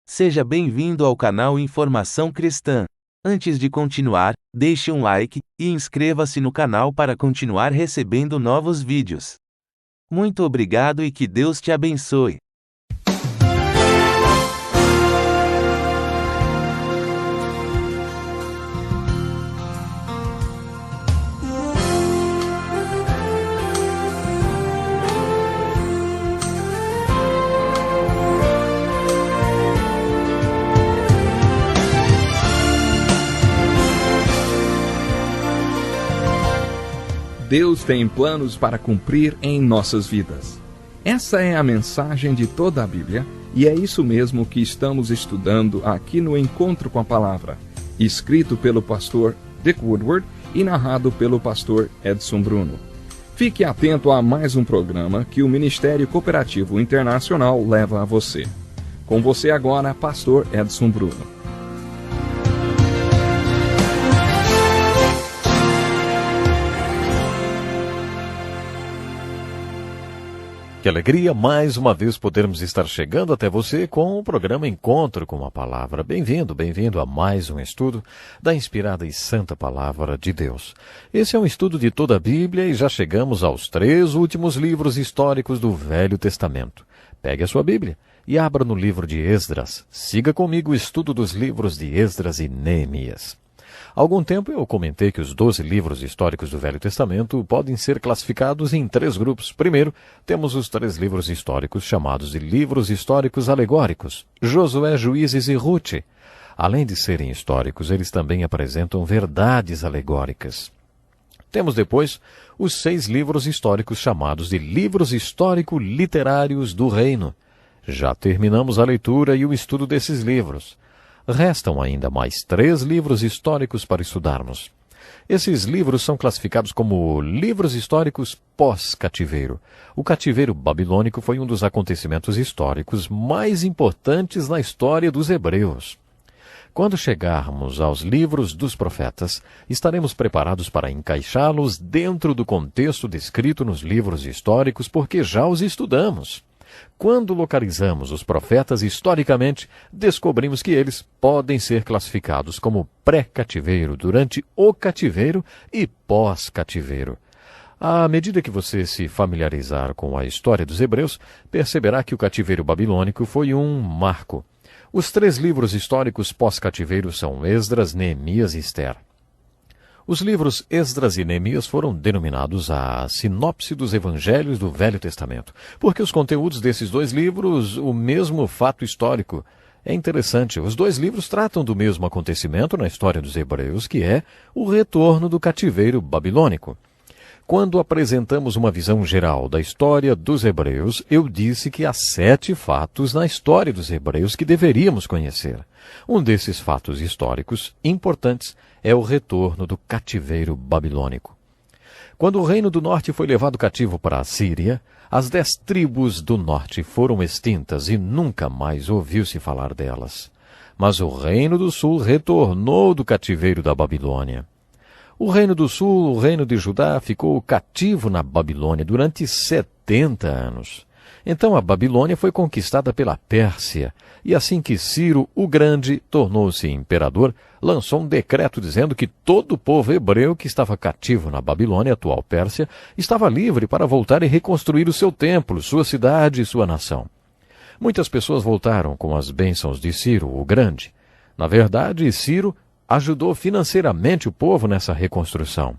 Seja bem-vindo ao canal Informação Cristã. Antes de continuar, deixe um like e inscreva-se no canal para continuar recebendo novos vídeos. Muito obrigado e que Deus te abençoe. Deus tem planos para cumprir em nossas vidas. Essa é a mensagem de toda a Bíblia, e é isso mesmo que estamos estudando aqui no Encontro com a Palavra, escrito pelo pastor Dick Woodward e narrado pelo pastor Edson Bruno. Fique atento a mais um programa que o Ministério Cooperativo Internacional leva a você. Com você agora, pastor Edson Bruno. Que alegria mais uma vez podermos estar chegando até você com o programa Encontro com a Palavra. Bem-vindo, bem-vindo a mais um estudo da inspirada e santa Palavra de Deus. Esse é um estudo de toda a Bíblia e já chegamos aos 3 últimos livros históricos do Velho Testamento. Pegue a sua Bíblia e abra no livro de Esdras. Siga comigo o estudo dos livros de Esdras e Neemias. Há algum tempo eu comentei que os 12 livros históricos do Velho Testamento podem ser classificados em 3 grupos. Primeiro, temos os 3 livros históricos chamados de livros históricos alegóricos, Josué, Juízes e Rute. Além de serem históricos, eles também apresentam verdades alegóricas. Temos depois os 6 livros históricos chamados de livros histórico-literários do reino. Já terminamos a leitura e o estudo desses livros. Restam ainda mais 3 livros históricos para estudarmos. Esses livros são classificados como livros históricos pós-cativeiro. O cativeiro babilônico foi um dos acontecimentos históricos mais importantes na história dos hebreus. Quando chegarmos aos livros dos profetas, estaremos preparados para encaixá-los dentro do contexto descrito nos livros históricos, porque já os estudamos. Quando localizamos os profetas historicamente, descobrimos que eles podem ser classificados como pré-cativeiro, durante o cativeiro e pós-cativeiro. À medida que você se familiarizar com a história dos hebreus, perceberá que o cativeiro babilônico foi um marco. Os 3 livros históricos pós-cativeiro são Esdras, Neemias e Ester. Os livros Esdras e Neemias foram denominados a sinopse dos evangelhos do Velho Testamento, porque os conteúdos desses 2 livros, o mesmo fato histórico. É interessante, os 2 livros tratam do mesmo acontecimento na história dos hebreus, que é o retorno do cativeiro babilônico. Quando apresentamos uma visão geral da história dos hebreus, eu disse que há 7 fatos na história dos hebreus que deveríamos conhecer. Um desses fatos históricos importantes é o retorno do cativeiro babilônico. Quando o reino do norte foi levado cativo para a Síria, as 10 tribos do norte foram extintas e nunca mais ouviu-se falar delas. Mas o reino do sul retornou do cativeiro da Babilônia. O reino do sul, o reino de Judá, ficou cativo na Babilônia durante 70 anos. Então a Babilônia foi conquistada pela Pérsia, e assim que Ciro o Grande tornou-se imperador, lançou um decreto dizendo que todo o povo hebreu que estava cativo na Babilônia, atual Pérsia, estava livre para voltar e reconstruir o seu templo, sua cidade e sua nação. Muitas pessoas voltaram com as bênçãos de Ciro o Grande. Na verdade, Ciro ajudou financeiramente o povo nessa reconstrução.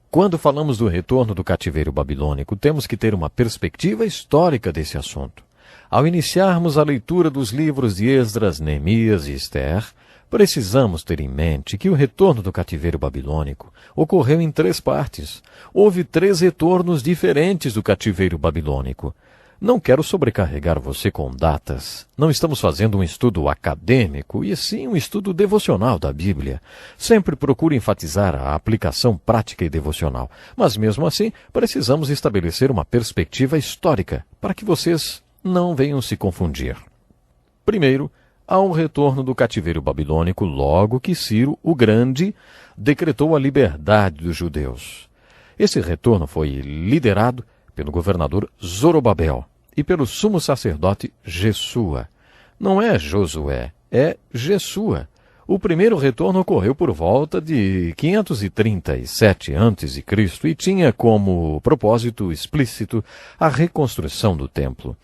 Quando falamos do retorno do cativeiro babilônico, temos que ter uma perspectiva histórica desse assunto. Ao iniciarmos a leitura dos livros de Esdras, Neemias e Ester, precisamos ter em mente que o retorno do cativeiro babilônico ocorreu em 3 partes. Houve 3 retornos diferentes do cativeiro babilônico. Não quero sobrecarregar você com datas. Não estamos fazendo um estudo acadêmico, e sim um estudo devocional da Bíblia. Sempre procuro enfatizar a aplicação prática e devocional. Mas mesmo assim, precisamos estabelecer uma perspectiva histórica, para que vocês não venham se confundir. Primeiro, há um retorno do cativeiro babilônico logo que Ciro o Grande decretou a liberdade dos judeus. Esse retorno foi liderado pelo governador Zorobabel e pelo sumo sacerdote Jesua. Não é Josué, é Jesua. O primeiro retorno ocorreu por volta de 537 a.C. e tinha como propósito explícito a reconstrução do templo.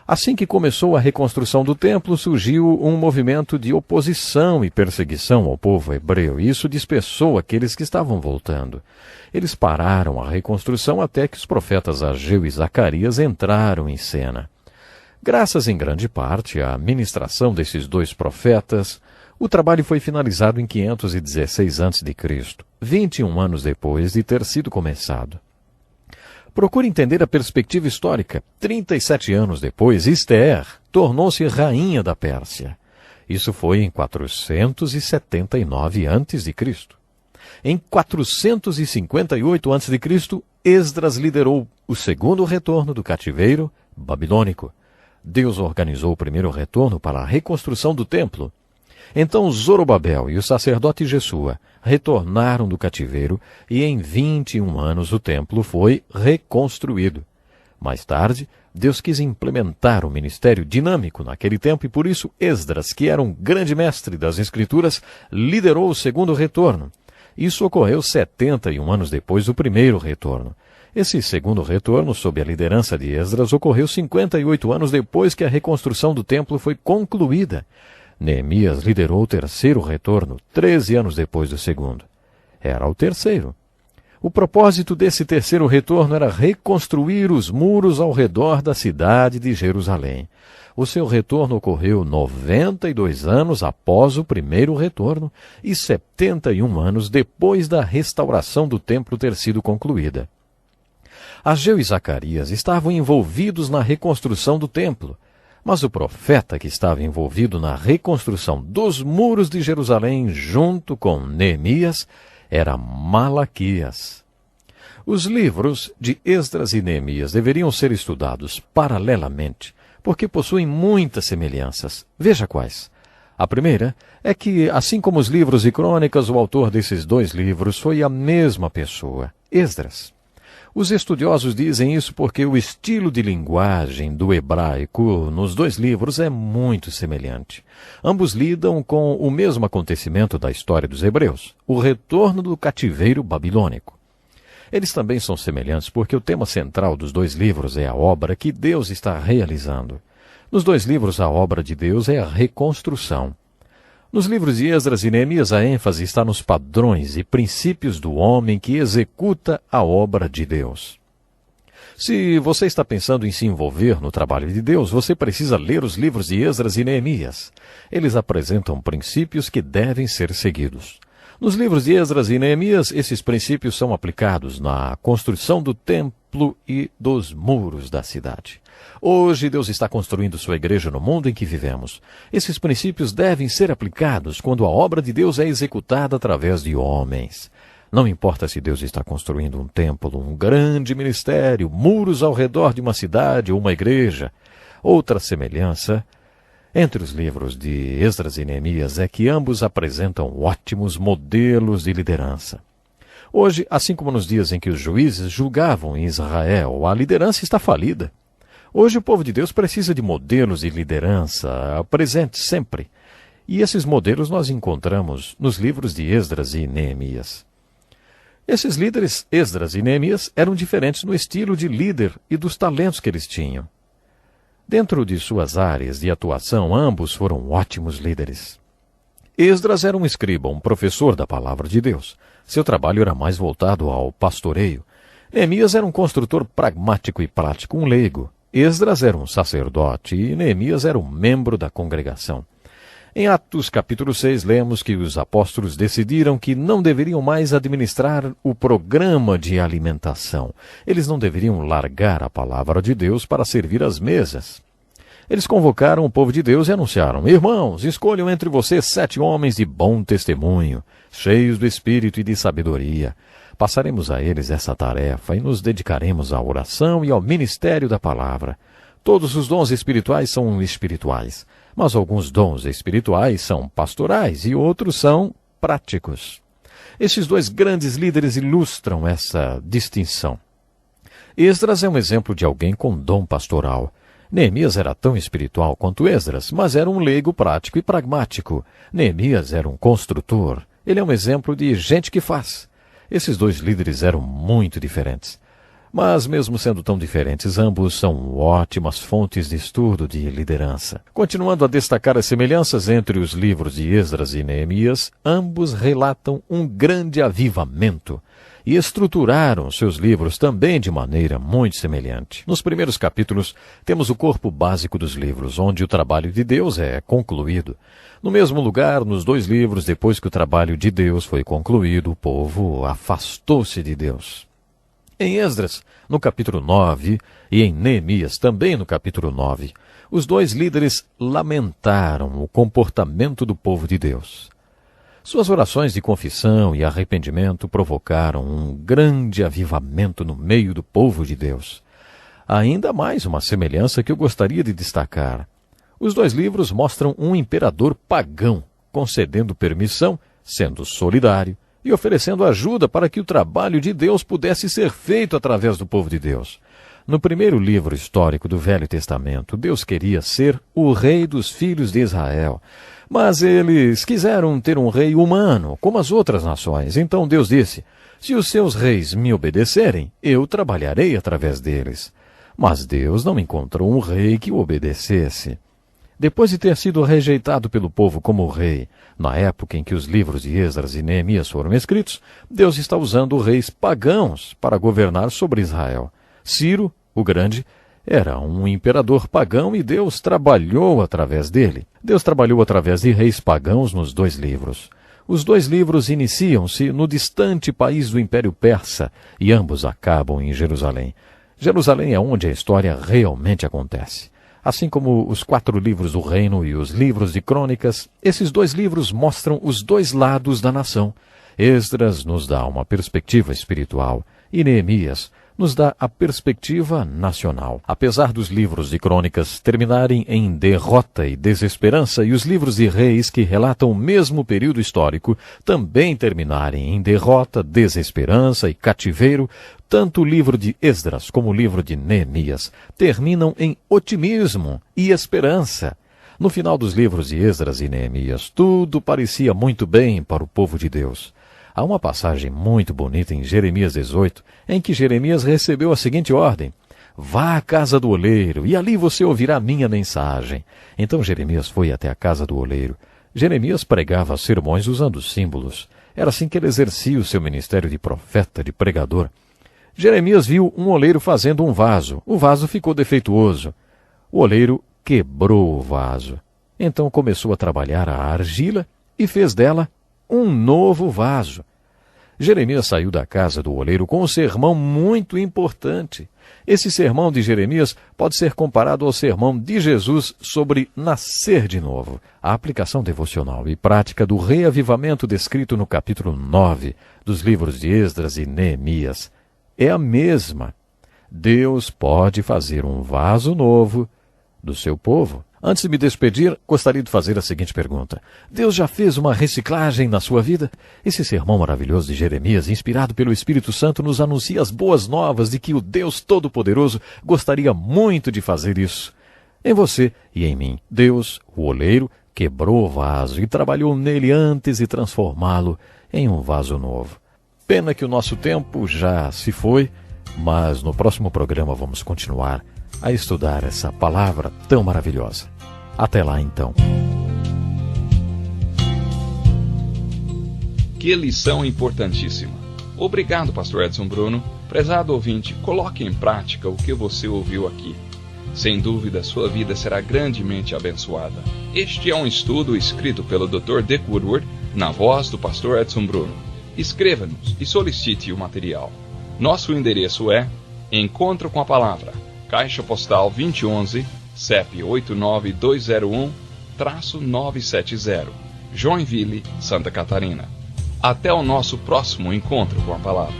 Assim que começou a reconstrução do templo, surgiu um movimento de oposição e perseguição ao povo hebreu, e isso dispersou aqueles que estavam voltando. Eles pararam a reconstrução até que os profetas Ageu e Zacarias entraram em cena. Graças em grande parte à ministração desses dois profetas, o trabalho foi finalizado em 516 a.C., 21 anos depois de ter sido começado. Procure entender a perspectiva histórica. 37 anos depois, Esther tornou-se rainha da Pérsia. Isso foi em 479 a.C. Em 458 a.C., Esdras liderou o segundo retorno do cativeiro babilônico. Deus organizou o primeiro retorno para a reconstrução do templo. Então Zorobabel e o sacerdote Jesua retornaram do cativeiro e em 21 anos o templo foi reconstruído. Mais tarde, Deus quis implementar um ministério dinâmico naquele tempo e por isso Esdras, que era um grande mestre das Escrituras, liderou o segundo retorno. Isso ocorreu 71 anos depois do primeiro retorno. Esse segundo retorno, sob a liderança de Esdras, ocorreu 58 anos depois que a reconstrução do templo foi concluída. Neemias liderou o terceiro retorno, 13 anos depois do segundo. Era o terceiro. O propósito desse terceiro retorno era reconstruir os muros ao redor da cidade de Jerusalém. O seu retorno ocorreu 92 anos após o primeiro retorno e 71 anos depois da restauração do templo ter sido concluída. Ageu e Zacarias estavam envolvidos na reconstrução do templo, mas o profeta que estava envolvido na reconstrução dos muros de Jerusalém junto com Neemias era Malaquias. Os livros de Esdras e Neemias deveriam ser estudados paralelamente, porque possuem muitas semelhanças. Veja quais. A primeira é que, assim como os livros e crônicas, o autor desses dois livros foi a mesma pessoa, Esdras. Os estudiosos dizem isso porque o estilo de linguagem do hebraico nos dois livros é muito semelhante. Ambos lidam com o mesmo acontecimento da história dos hebreus, o retorno do cativeiro babilônico. Eles também são semelhantes porque o tema central dos dois livros é a obra que Deus está realizando. Nos dois livros, a obra de Deus é a reconstrução. Nos livros de Esdras e Neemias, a ênfase está nos padrões e princípios do homem que executa a obra de Deus. Se você está pensando em se envolver no trabalho de Deus, você precisa ler os livros de Esdras e Neemias. Eles apresentam princípios que devem ser seguidos. Nos livros de Esdras e Neemias, esses princípios são aplicados na construção do templo e dos muros da cidade. Hoje, Deus está construindo sua igreja no mundo em que vivemos. Esses princípios devem ser aplicados quando a obra de Deus é executada através de homens. Não importa se Deus está construindo um templo, um grande ministério, muros ao redor de uma cidade ou uma igreja. Outra semelhança entre os livros de Esdras e Neemias é que ambos apresentam ótimos modelos de liderança. Hoje, assim como nos dias em que os juízes julgavam em Israel, a liderança está falida. Hoje o povo de Deus precisa de modelos de liderança presentes sempre. E esses modelos nós encontramos nos livros de Esdras e Neemias. Esses líderes, Esdras e Neemias, eram diferentes no estilo de líder e dos talentos que eles tinham. Dentro de suas áreas de atuação, ambos foram ótimos líderes. Esdras era um escriba, um professor da palavra de Deus. Seu trabalho era mais voltado ao pastoreio. Neemias era um construtor pragmático e prático, um leigo. Esdras era um sacerdote e Neemias era um membro da congregação. Em Atos capítulo 6, lemos que os apóstolos decidiram que não deveriam mais administrar o programa de alimentação. Eles não deveriam largar a palavra de Deus para servir às mesas. Eles convocaram o povo de Deus e anunciaram: Irmãos, escolham entre vocês 7 homens de bom testemunho, cheios do Espírito e de sabedoria. Passaremos a eles essa tarefa e nos dedicaremos à oração e ao ministério da palavra. Todos os dons espirituais são espirituais, mas alguns dons espirituais são pastorais e outros são práticos. Esses dois grandes líderes ilustram essa distinção. Esdras é um exemplo de alguém com dom pastoral. Neemias era tão espiritual quanto Esdras, mas era um leigo prático e pragmático. Neemias era um construtor. Ele é um exemplo de gente que faz. Esses dois líderes eram muito diferentes. Mas, mesmo sendo tão diferentes, ambos são ótimas fontes de estudo de liderança. Continuando a destacar as semelhanças entre os livros de Esdras e Neemias, ambos relatam um grande avivamento e estruturaram seus livros também de maneira muito semelhante. Nos primeiros capítulos, temos o corpo básico dos livros, onde o trabalho de Deus é concluído. No mesmo lugar, nos dois livros, depois que o trabalho de Deus foi concluído, o povo afastou-se de Deus. Em Esdras, no capítulo 9, e em Neemias, também no capítulo 9, os dois líderes lamentaram o comportamento do povo de Deus. Suas orações de confissão e arrependimento provocaram um grande avivamento no meio do povo de Deus. Há ainda mais uma semelhança que eu gostaria de destacar. Os dois livros mostram um imperador pagão, concedendo permissão, sendo solidário e oferecendo ajuda para que o trabalho de Deus pudesse ser feito através do povo de Deus. No primeiro livro histórico do Velho Testamento, Deus queria ser o rei dos filhos de Israel. Mas eles quiseram ter um rei humano, como as outras nações. Então Deus disse: se os seus reis me obedecerem, eu trabalharei através deles. Mas Deus não encontrou um rei que o obedecesse. Depois de ter sido rejeitado pelo povo como rei, na época em que os livros de Esdras e Neemias foram escritos, Deus está usando reis pagãos para governar sobre Israel. Ciro, o Grande, era um imperador pagão e Deus trabalhou através dele. Deus trabalhou através de reis pagãos nos dois livros. Os dois livros iniciam-se no distante país do Império Persa e ambos acabam em Jerusalém. Jerusalém é onde a história realmente acontece. Assim como os 4 livros do reino e os livros de crônicas, esses dois livros mostram os dois lados da nação. Esdras nos dá uma perspectiva espiritual e Neemias nos dá a perspectiva nacional. Apesar dos livros de crônicas terminarem em derrota e desesperança e os livros de reis que relatam o mesmo período histórico também terminarem em derrota, desesperança e cativeiro, tanto o livro de Esdras como o livro de Neemias terminam em otimismo e esperança. No final dos livros de Esdras e Neemias, tudo parecia muito bem para o povo de Deus. Há uma passagem muito bonita em Jeremias 18, em que Jeremias recebeu a seguinte ordem: vá à casa do oleiro, e ali você ouvirá minha mensagem. Então Jeremias foi até a casa do oleiro. Jeremias pregava sermões usando símbolos. Era assim que ele exercia o seu ministério de profeta, de pregador. Jeremias viu um oleiro fazendo um vaso. O vaso ficou defeituoso. O oleiro quebrou o vaso. Então começou a trabalhar a argila e fez dela um novo vaso. Jeremias saiu da casa do oleiro com um sermão muito importante. Esse sermão de Jeremias pode ser comparado ao sermão de Jesus sobre nascer de novo. A aplicação devocional e prática do reavivamento descrito no capítulo 9 dos livros de Esdras e Neemias é a mesma. Deus pode fazer um vaso novo do seu povo. Antes de me despedir, gostaria de fazer a seguinte pergunta: Deus já fez uma reciclagem na sua vida? Esse sermão maravilhoso de Jeremias, inspirado pelo Espírito Santo, nos anuncia as boas novas de que o Deus Todo-Poderoso gostaria muito de fazer isso. Em você e em mim, Deus, o oleiro, quebrou o vaso e trabalhou nele antes de transformá-lo em um vaso novo. Pena que o nosso tempo já se foi, mas no próximo programa vamos continuar a estudar essa palavra tão maravilhosa. Até lá, então. Que lição importantíssima. Obrigado, pastor Edson Bruno. Prezado ouvinte, coloque em prática o que você ouviu aqui. Sem dúvida, sua vida será grandemente abençoada. Este é um estudo escrito pelo Dr. Dick Woodward, na voz do pastor Edson Bruno. Escreva-nos e solicite o material. Nosso endereço é Encontro com a Palavra, Caixa Postal 2011, CEP 89201-970, Joinville, Santa Catarina. Até o nosso próximo encontro com a Palavra.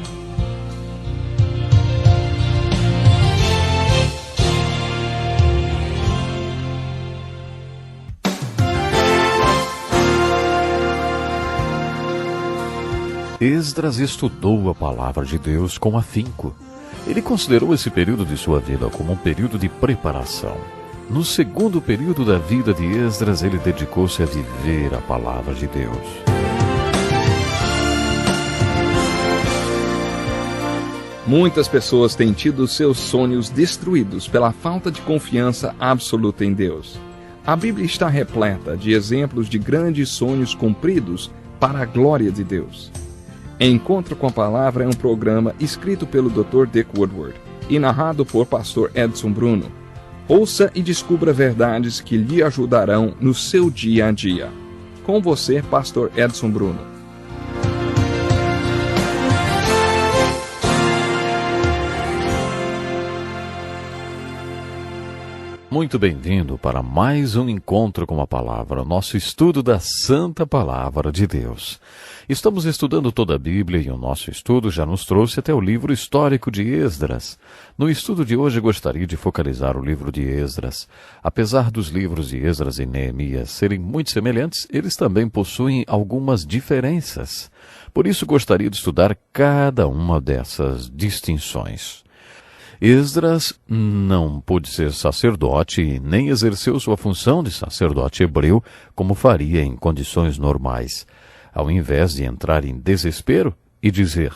Esdras estudou a palavra de Deus com afinco. Ele considerou esse período de sua vida como um período de preparação. No segundo período da vida de Esdras, ele dedicou-se a viver a palavra de Deus. Muitas pessoas têm tido seus sonhos destruídos pela falta de confiança absoluta em Deus. A Bíblia está repleta de exemplos de grandes sonhos cumpridos para a glória de Deus. Encontro com a Palavra é um programa escrito pelo Dr. Dick Woodward e narrado por Pastor Edson Bruno. Ouça e descubra verdades que lhe ajudarão no seu dia a dia. Com você, Pastor Edson Bruno. Muito bem-vindo para mais um encontro com a Palavra, nosso estudo da Santa Palavra de Deus. Estamos estudando toda a Bíblia e o nosso estudo já nos trouxe até o livro histórico de Esdras. No estudo de hoje gostaria de focalizar o livro de Esdras. Apesar dos livros de Esdras e Neemias serem muito semelhantes, eles também possuem algumas diferenças. Por isso gostaria de estudar cada uma dessas distinções. Esdras não pôde ser sacerdote e nem exerceu sua função de sacerdote hebreu como faria em condições normais. Ao invés de entrar em desespero e dizer,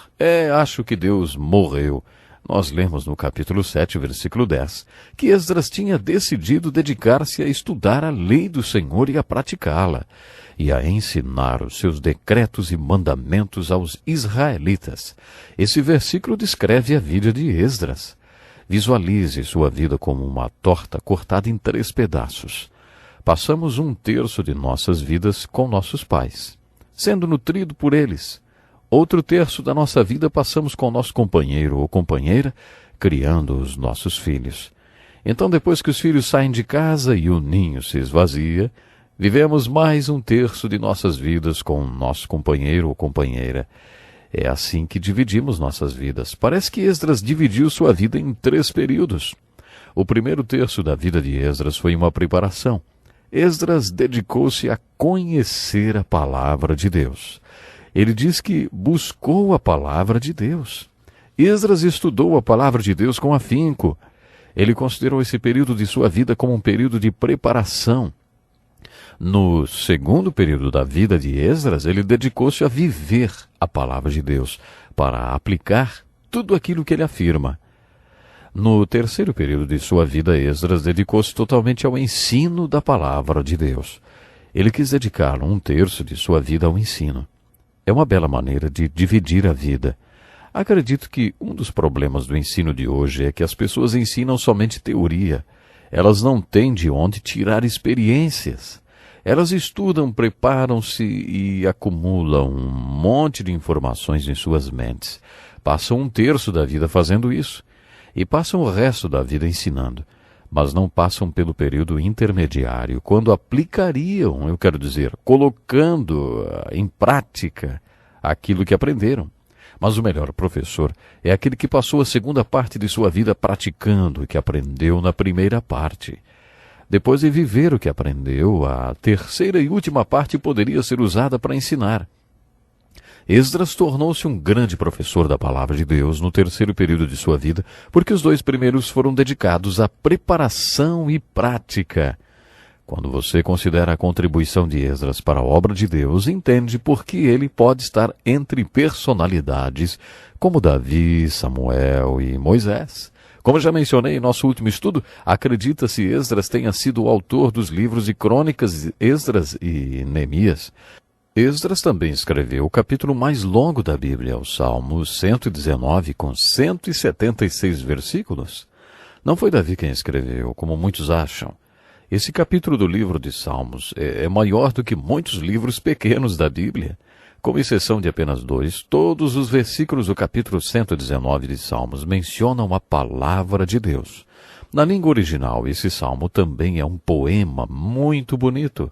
acho que Deus morreu, nós lemos no capítulo 7, versículo 10, que Esdras tinha decidido dedicar-se a estudar a lei do Senhor e a praticá-la, e a ensinar os seus decretos e mandamentos aos israelitas. Esse versículo descreve a vida de Esdras. Visualize sua vida como uma torta cortada em 3 pedaços. Passamos 1/3 de nossas vidas com nossos pais, sendo nutrido por eles. Outro terço da nossa vida passamos com nosso companheiro ou companheira, criando os nossos filhos. Então, depois que os filhos saem de casa e o ninho se esvazia, vivemos mais 1/3 de nossas vidas com nosso companheiro ou companheira. É assim que dividimos nossas vidas. Parece que Esdras dividiu sua vida em 3 períodos. O primeiro terço da vida de Esdras foi uma preparação. Esdras dedicou-se a conhecer a palavra de Deus. Ele diz que buscou a palavra de Deus. Esdras estudou a palavra de Deus com afinco. Ele considerou esse período de sua vida como um período de preparação. No segundo período da vida de Esdras, ele dedicou-se a viver a palavra de Deus, para aplicar tudo aquilo que ele afirma. No terceiro período de sua vida, Esdras dedicou-se totalmente ao ensino da palavra de Deus. Ele quis dedicar 1/3 de sua vida ao ensino. É uma bela maneira de dividir a vida. Acredito que um dos problemas do ensino de hoje é que as pessoas ensinam somente teoria. Elas não têm de onde tirar experiências. Elas estudam, preparam-se e acumulam um monte de informações em suas mentes. Passam 1/3 da vida fazendo isso e passam o resto da vida ensinando, mas não passam pelo período intermediário, quando aplicariam, colocando em prática aquilo que aprenderam. Mas o melhor professor é aquele que passou a segunda parte de sua vida praticando o que aprendeu na primeira parte. Depois de viver o que aprendeu, a terceira e última parte poderia ser usada para ensinar. Esdras tornou-se um grande professor da palavra de Deus no terceiro período de sua vida, porque os 2 primeiros foram dedicados à preparação e prática. Quando você considera a contribuição de Esdras para a obra de Deus, entende por que ele pode estar entre personalidades como Davi, Samuel e Moisés. Como já mencionei em nosso último estudo, acredita-se Esdras tenha sido o autor dos livros de Crônicas, Esdras e Neemias. Esdras também escreveu o capítulo mais longo da Bíblia, o Salmo 119, com 176 versículos. Não foi Davi quem escreveu, como muitos acham. Esse capítulo do livro de Salmos é maior do que muitos livros pequenos da Bíblia. Com exceção de apenas 2, todos os versículos do capítulo 119 de Salmos mencionam a palavra de Deus. Na língua original, esse salmo também é um poema muito bonito.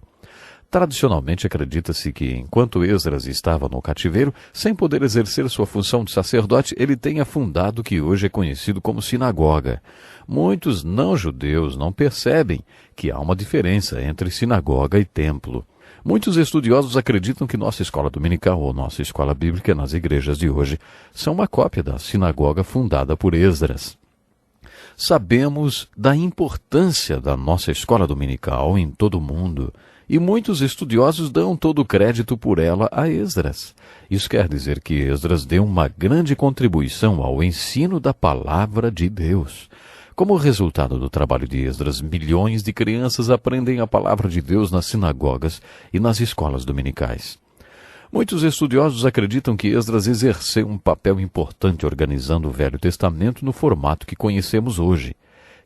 Tradicionalmente acredita-se que, enquanto Esdras estava no cativeiro, sem poder exercer sua função de sacerdote, ele tenha fundado o que hoje é conhecido como sinagoga. Muitos não-judeus não percebem que há uma diferença entre sinagoga e templo. Muitos estudiosos acreditam que nossa escola dominical ou nossa escola bíblica nas igrejas de hoje são uma cópia da sinagoga fundada por Esdras. Sabemos da importância da nossa escola dominical em todo o mundo, e muitos estudiosos dão todo o crédito por ela a Esdras. Isso quer dizer que Esdras deu uma grande contribuição ao ensino da palavra de Deus. Como resultado do trabalho de Esdras, milhões de crianças aprendem a palavra de Deus nas sinagogas e nas escolas dominicais. Muitos estudiosos acreditam que Esdras exerceu um papel importante organizando o Velho Testamento no formato que conhecemos hoje.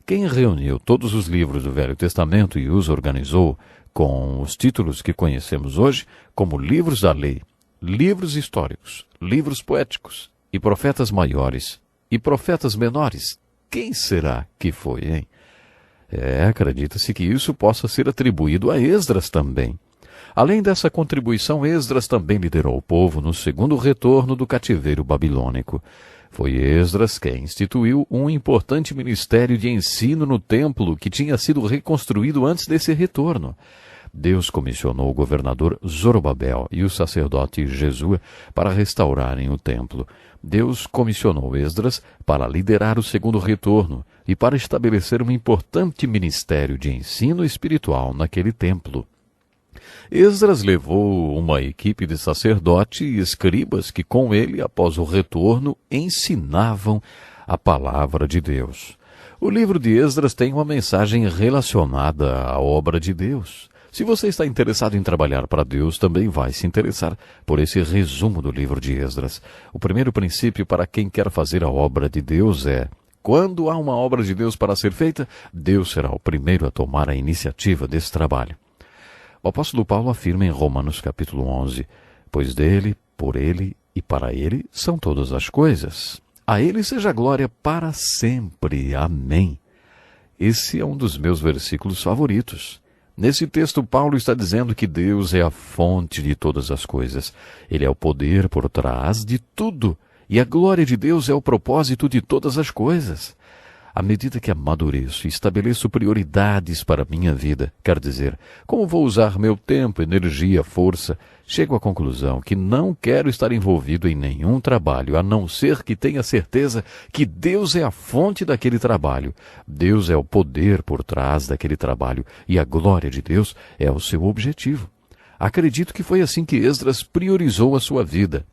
Quem reuniu todos os livros do Velho Testamento e os organizou com os títulos que conhecemos hoje, como livros da lei, livros históricos, livros poéticos e profetas maiores e profetas menores, quem será que foi, hein? Acredita-se que isso possa ser atribuído a Esdras também. Além dessa contribuição, Esdras também liderou o povo no segundo retorno do cativeiro babilônico. Foi Esdras quem instituiu um importante ministério de ensino no templo que tinha sido reconstruído antes desse retorno. Deus comissionou o governador Zorobabel e o sacerdote Jesua para restaurarem o templo. Deus comissionou Esdras para liderar o segundo retorno e para estabelecer um importante ministério de ensino espiritual naquele templo. Esdras levou uma equipe de sacerdotes e escribas que com ele, após o retorno, ensinavam a palavra de Deus. O livro de Esdras tem uma mensagem relacionada à obra de Deus. Se você está interessado em trabalhar para Deus, também vai se interessar por esse resumo do livro de Esdras. O primeiro princípio para quem quer fazer a obra de Deus é: quando há uma obra de Deus para ser feita, Deus será o primeiro a tomar a iniciativa desse trabalho. O apóstolo Paulo afirma em Romanos capítulo 11, pois dele, por ele e para ele são todas as coisas. A ele seja a glória para sempre. Amém. Esse é um dos meus versículos favoritos. Nesse texto, Paulo está dizendo que Deus é a fonte de todas as coisas. Ele é o poder por trás de tudo. E a glória de Deus é o propósito de todas as coisas. À medida que amadureço e estabeleço prioridades para a minha vida, quer dizer, como vou usar meu tempo, energia, força, chego à conclusão que não quero estar envolvido em nenhum trabalho, a não ser que tenha certeza que Deus é a fonte daquele trabalho. Deus é o poder por trás daquele trabalho e a glória de Deus é o seu objetivo. Acredito que foi assim que Esdras priorizou a sua vida.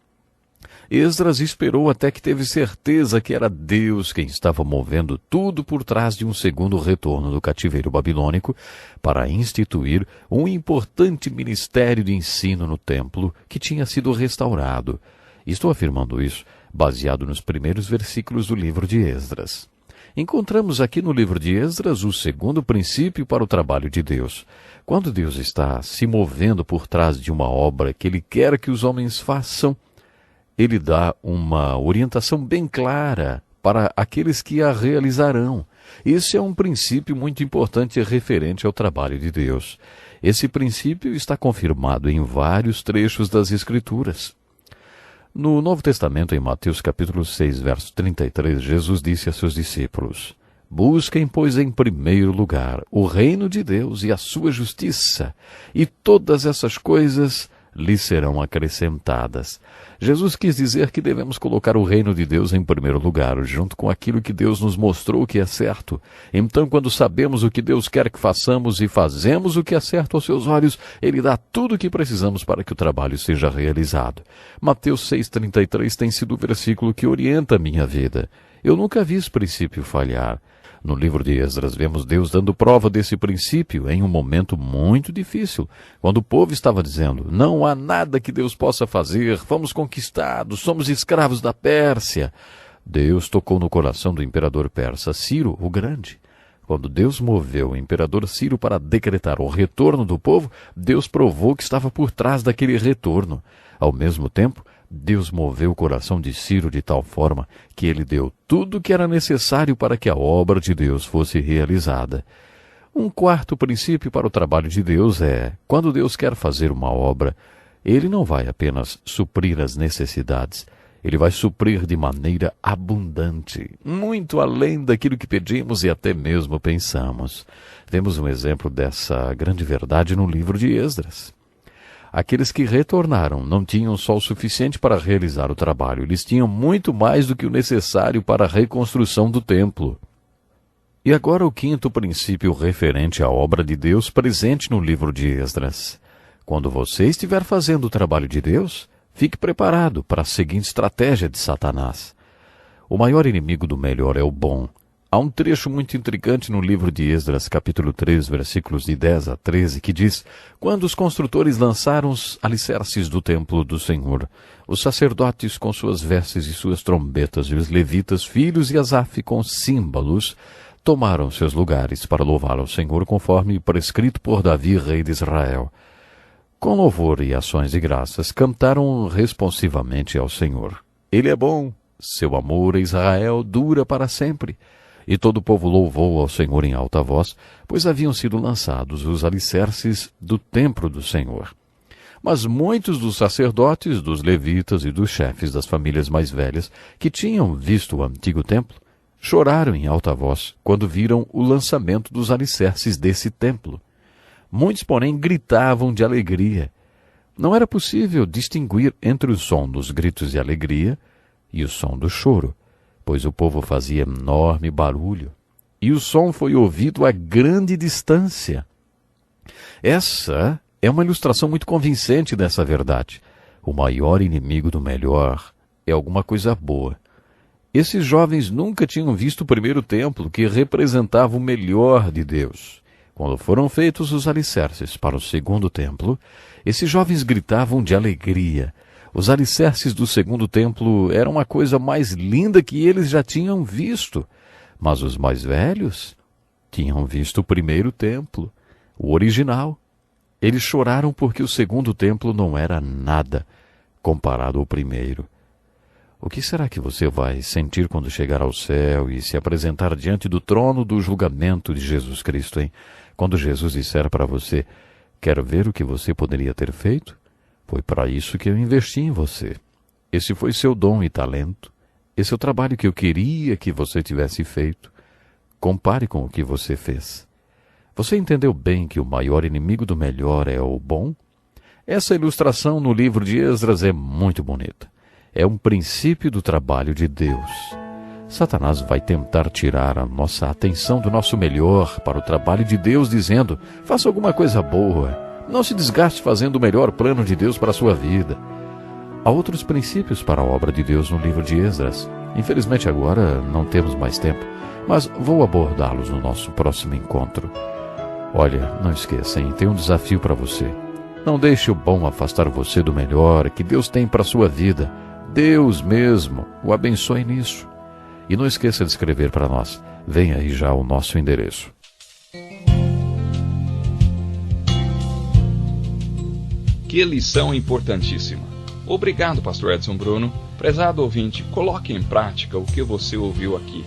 Esdras esperou até que teve certeza que era Deus quem estava movendo tudo por trás de um segundo retorno do cativeiro babilônico para instituir um importante ministério de ensino no templo que tinha sido restaurado. Estou afirmando isso baseado nos primeiros versículos do livro de Esdras. Encontramos aqui no livro de Esdras o segundo princípio para o trabalho de Deus. Quando Deus está se movendo por trás de uma obra que Ele quer que os homens façam, Ele dá uma orientação bem clara para aqueles que a realizarão. Esse é um princípio muito importante referente ao trabalho de Deus. Esse princípio está confirmado em vários trechos das Escrituras. No Novo Testamento, em Mateus capítulo 6, verso 33, Jesus disse a seus discípulos: busquem, pois, em primeiro lugar o reino de Deus e a sua justiça, e todas essas coisas lhes serão acrescentadas. Jesus quis dizer que devemos colocar o reino de Deus em primeiro lugar, junto com aquilo que Deus nos mostrou que é certo. Então, quando sabemos o que Deus quer que façamos e fazemos o que é certo aos seus olhos, Ele dá tudo o que precisamos para que o trabalho seja realizado. Mateus 6,33 tem sido o versículo que orienta a minha vida. Eu nunca vi esse princípio falhar. No livro de Esdras, vemos Deus dando prova desse princípio em um momento muito difícil, quando o povo estava dizendo: não há nada que Deus possa fazer, fomos conquistados, somos escravos da Pérsia. Deus tocou no coração do imperador persa Ciro o Grande. Quando Deus moveu o imperador Ciro para decretar o retorno do povo, Deus provou que estava por trás daquele retorno. Ao mesmo tempo, Deus moveu o coração de Ciro de tal forma que ele deu tudo o que era necessário para que a obra de Deus fosse realizada. Um quarto princípio para o trabalho de Deus é: quando Deus quer fazer uma obra, Ele não vai apenas suprir as necessidades, Ele vai suprir de maneira abundante, muito além daquilo que pedimos e até mesmo pensamos. Temos um exemplo dessa grande verdade no livro de Esdras. Aqueles que retornaram não tinham só o suficiente para realizar o trabalho, eles tinham muito mais do que o necessário para a reconstrução do templo. E agora o quinto princípio referente à obra de Deus presente no livro de Esdras. Quando você estiver fazendo o trabalho de Deus, fique preparado para a seguinte estratégia de Satanás. O maior inimigo do melhor é o bom. Há um trecho muito intrigante no livro de Esdras, capítulo 3, versículos de 10 a 13, que diz: Quando os construtores lançaram os alicerces do templo do Senhor, os sacerdotes com suas vestes e suas trombetas, e os levitas, filhos de Asaf, com símbolos, tomaram seus lugares para louvar ao Senhor conforme prescrito por Davi, rei de Israel. Com louvor e ações de graças, cantaram responsivamente ao Senhor. Ele é bom, seu amor a Israel dura para sempre. E todo o povo louvou ao Senhor em alta voz, pois haviam sido lançados os alicerces do templo do Senhor. Mas muitos dos sacerdotes, dos levitas e dos chefes das famílias mais velhas, que tinham visto o antigo templo, choraram em alta voz quando viram o lançamento dos alicerces desse templo. Muitos, porém, gritavam de alegria. Não era possível distinguir entre o som dos gritos de alegria e o som do choro, pois o povo fazia enorme barulho, e o som foi ouvido a grande distância. Essa é uma ilustração muito convincente dessa verdade. O maior inimigo do melhor é alguma coisa boa. Esses jovens nunca tinham visto o primeiro templo, que representava o melhor de Deus. Quando foram feitos os alicerces para o segundo templo, esses jovens gritavam de alegria. Os alicerces do segundo templo eram a coisa mais linda que eles já tinham visto. Mas os mais velhos tinham visto o primeiro templo, o original. Eles choraram porque o segundo templo não era nada comparado ao primeiro. O que será que você vai sentir quando chegar ao céu e se apresentar diante do trono do julgamento de Jesus Cristo, hein? Quando Jesus disser para você: quer ver o que você poderia ter feito? Foi para isso que eu investi em você. Esse foi seu dom e talento. Esse é o trabalho que eu queria que você tivesse feito. Compare com o que você fez. Você entendeu bem que o maior inimigo do melhor é o bom? Essa ilustração no livro de Esdras é muito bonita. É um princípio do trabalho de Deus. Satanás vai tentar tirar a nossa atenção do nosso melhor para o trabalho de Deus, dizendo: faça alguma coisa boa. Não se desgaste fazendo o melhor plano de Deus para a sua vida. Há outros princípios para a obra de Deus no livro de Esdras. Infelizmente agora não temos mais tempo, mas vou abordá-los no nosso próximo encontro. Olha, não esqueça, hein? Tem um desafio para você. Não deixe o bom afastar você do melhor que Deus tem para a sua vida. Deus mesmo o abençoe nisso. E não esqueça de escrever para nós. Vem aí já o nosso endereço. Que lição importantíssima. Obrigado, pastor Edson Bruno. Prezado ouvinte, coloque em prática o que você ouviu aqui.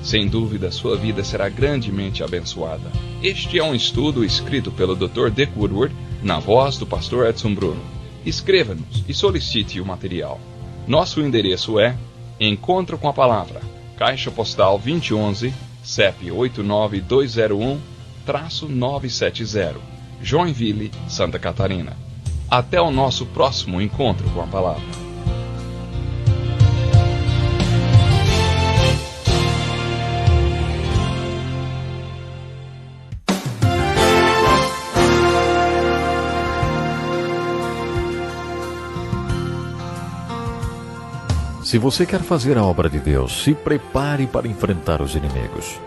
Sem dúvida, sua vida será grandemente abençoada. Este é um estudo escrito pelo Dr. Dick Woodward, na voz do pastor Edson Bruno. Escreva-nos e solicite o material. Nosso endereço é Encontro com a Palavra, Caixa Postal 2011, CEP 89201-970, Joinville, Santa Catarina. Até o nosso próximo encontro com a Palavra. Se você quer fazer a obra de Deus, se prepare para enfrentar os inimigos.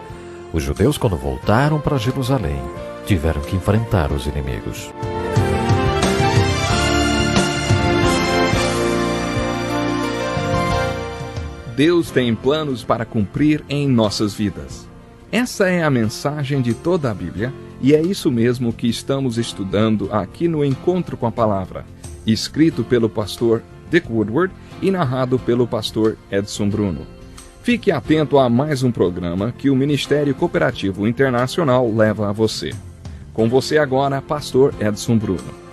Os judeus, quando voltaram para Jerusalém, tiveram que enfrentar os inimigos. Deus tem planos para cumprir em nossas vidas. Essa é a mensagem de toda a Bíblia, e é isso mesmo que estamos estudando aqui no Encontro com a Palavra, escrito pelo pastor Dick Woodward e narrado pelo pastor Edson Bruno. Fique atento a mais um programa que o Ministério Cooperativo Internacional leva a você. Com você agora, pastor Edson Bruno.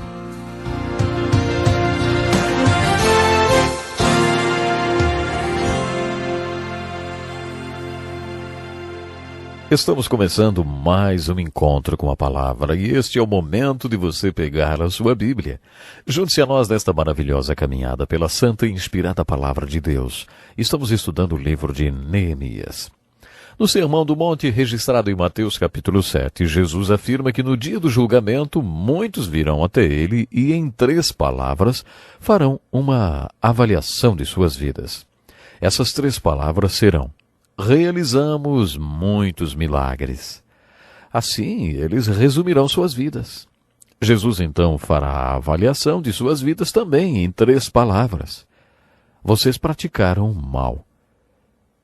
Estamos começando mais um encontro com a palavra e este é o momento de você pegar a sua Bíblia. Junte-se a nós nesta maravilhosa caminhada pela santa e inspirada palavra de Deus. Estamos estudando o livro de Neemias. No Sermão do Monte, registrado em Mateus capítulo 7, Jesus afirma que no dia do julgamento muitos virão até ele e em 3 palavras farão uma avaliação de suas vidas. Essas 3 palavras serão: realizamos muitos milagres. Assim, eles resumirão suas vidas. Jesus então fará a avaliação de suas vidas também em 3 palavras. Vocês praticaram o mal.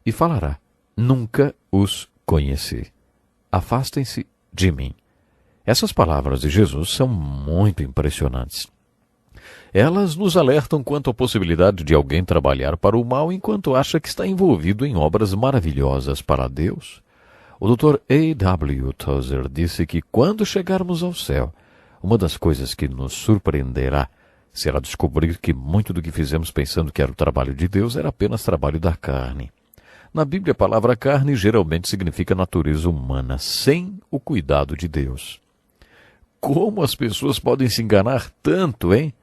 E falará: nunca os conheci. Afastem-se de mim. Essas palavras de Jesus são muito impressionantes. Elas nos alertam quanto à possibilidade de alguém trabalhar para o mal enquanto acha que está envolvido em obras maravilhosas para Deus. O Dr. A.W. Tozer disse que quando chegarmos ao céu, uma das coisas que nos surpreenderá será descobrir que muito do que fizemos pensando que era o trabalho de Deus era apenas trabalho da carne. Na Bíblia, a palavra carne geralmente significa natureza humana, sem o cuidado de Deus. Como as pessoas podem se enganar tanto, hein?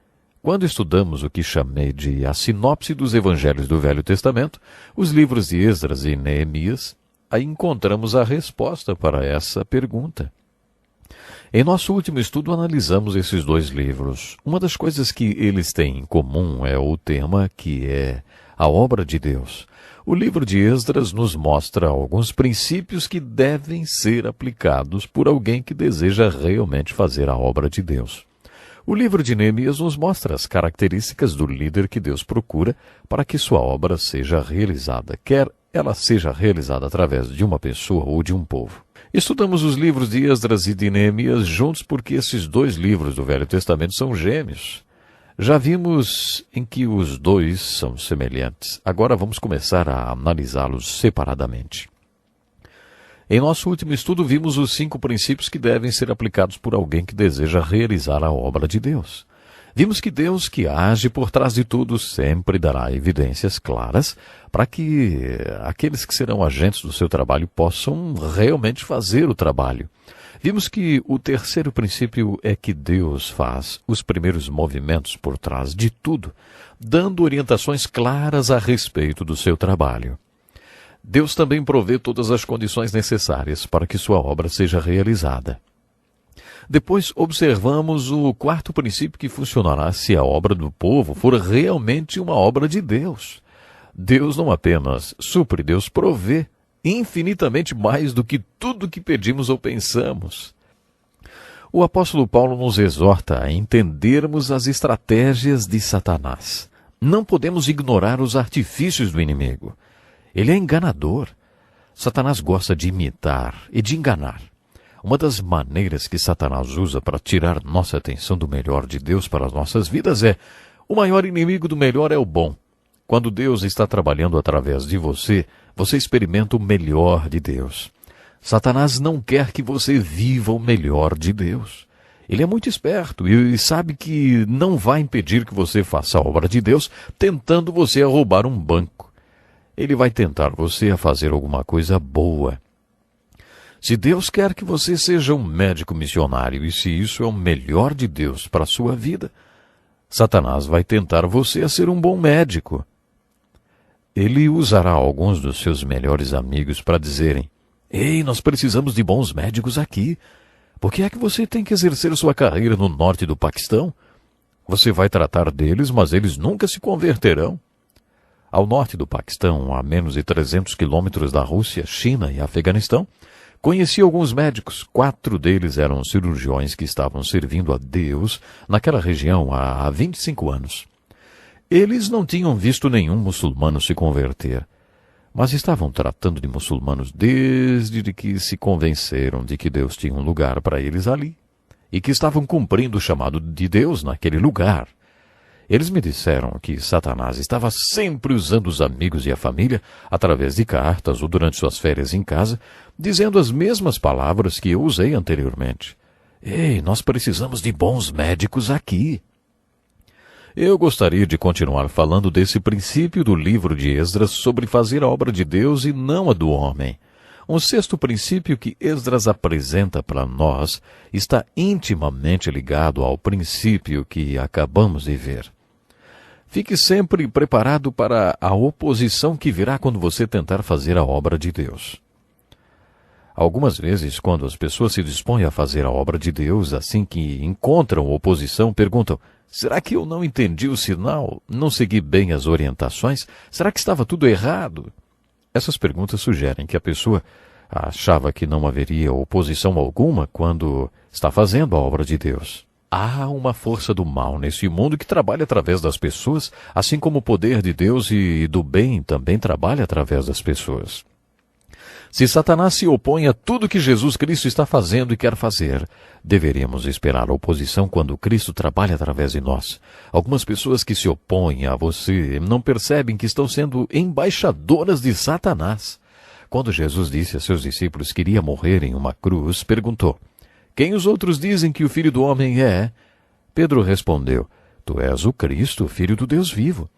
Quando estudamos o que chamei de a sinopse dos evangelhos do Velho Testamento, os livros de Esdras e Neemias, aí encontramos a resposta para essa pergunta. Em nosso último estudo, analisamos esses 2 livros. Uma das coisas que eles têm em comum é o tema que é a obra de Deus. O livro de Esdras nos mostra alguns princípios que devem ser aplicados por alguém que deseja realmente fazer a obra de Deus. O livro de Neemias nos mostra as características do líder que Deus procura para que sua obra seja realizada, quer ela seja realizada através de uma pessoa ou de um povo. Estudamos os livros de Esdras e de Neemias juntos porque esses 2 livros do Velho Testamento são gêmeos. Já vimos em que os 2 são semelhantes. Agora vamos começar a analisá-los separadamente. Em nosso último estudo, vimos os 5 princípios que devem ser aplicados por alguém que deseja realizar a obra de Deus. Vimos que Deus, que age por trás de tudo, sempre dará evidências claras para que aqueles que serão agentes do seu trabalho possam realmente fazer o trabalho. Vimos que o 3º princípio é que Deus faz os primeiros movimentos por trás de tudo, dando orientações claras a respeito do seu trabalho. Deus também provê todas as condições necessárias para que sua obra seja realizada. Depois observamos o 4º princípio que funcionará se a obra do povo for realmente uma obra de Deus. Deus não apenas supre, Deus provê infinitamente mais do que tudo que pedimos ou pensamos. O apóstolo Paulo nos exorta a entendermos as estratégias de Satanás. Não podemos ignorar os artifícios do inimigo. Ele é enganador. Satanás gosta de imitar e de enganar. Uma das maneiras que Satanás usa para tirar nossa atenção do melhor de Deus para as nossas vidas é: o maior inimigo do melhor é o bom. Quando Deus está trabalhando através de você, você experimenta o melhor de Deus. Satanás não quer que você viva o melhor de Deus. Ele é muito esperto e sabe que não vai impedir que você faça a obra de Deus tentando você a roubar um banco. Ele vai tentar você a fazer alguma coisa boa. Se Deus quer que você seja um médico missionário e se isso é o melhor de Deus para a sua vida, Satanás vai tentar você a ser um bom médico. Ele usará alguns dos seus melhores amigos para dizerem: ei, nós precisamos de bons médicos aqui. Por que é que você tem que exercer sua carreira no norte do Paquistão? Você vai tratar deles, mas eles nunca se converterão. Ao norte do Paquistão, a menos de 300 quilômetros da Rússia, China e Afeganistão, conheci alguns médicos. 4 deles eram cirurgiões que estavam servindo a Deus naquela região há 25 anos. Eles não tinham visto nenhum muçulmano se converter, mas estavam tratando de muçulmanos desde que se convenceram de que Deus tinha um lugar para eles ali e que estavam cumprindo o chamado de Deus naquele lugar. Eles me disseram que Satanás estava sempre usando os amigos e a família, através de cartas ou durante suas férias em casa, dizendo as mesmas palavras que eu usei anteriormente. Ei, nós precisamos de bons médicos aqui. Eu gostaria de continuar falando desse princípio do livro de Esdras sobre fazer a obra de Deus e não a do homem. Um 6º princípio que Esdras apresenta para nós está intimamente ligado ao princípio que acabamos de ver. Fique sempre preparado para a oposição que virá quando você tentar fazer a obra de Deus. Algumas vezes, quando as pessoas se dispõem a fazer a obra de Deus, assim que encontram oposição, perguntam: será que eu não entendi o sinal? Não segui bem as orientações? Será que estava tudo errado? Essas perguntas sugerem que a pessoa achava que não haveria oposição alguma quando está fazendo a obra de Deus. Há uma força do mal nesse mundo que trabalha através das pessoas, assim como o poder de Deus e do bem também trabalha através das pessoas. Se Satanás se opõe a tudo que Jesus Cristo está fazendo e quer fazer, deveríamos esperar a oposição quando Cristo trabalha através de nós. Algumas pessoas que se opõem a você não percebem que estão sendo embaixadoras de Satanás. Quando Jesus disse a seus discípulos que iria morrer em uma cruz, perguntou: quem os outros dizem que o Filho do Homem é? Pedro respondeu: tu és o Cristo, Filho do Deus vivo.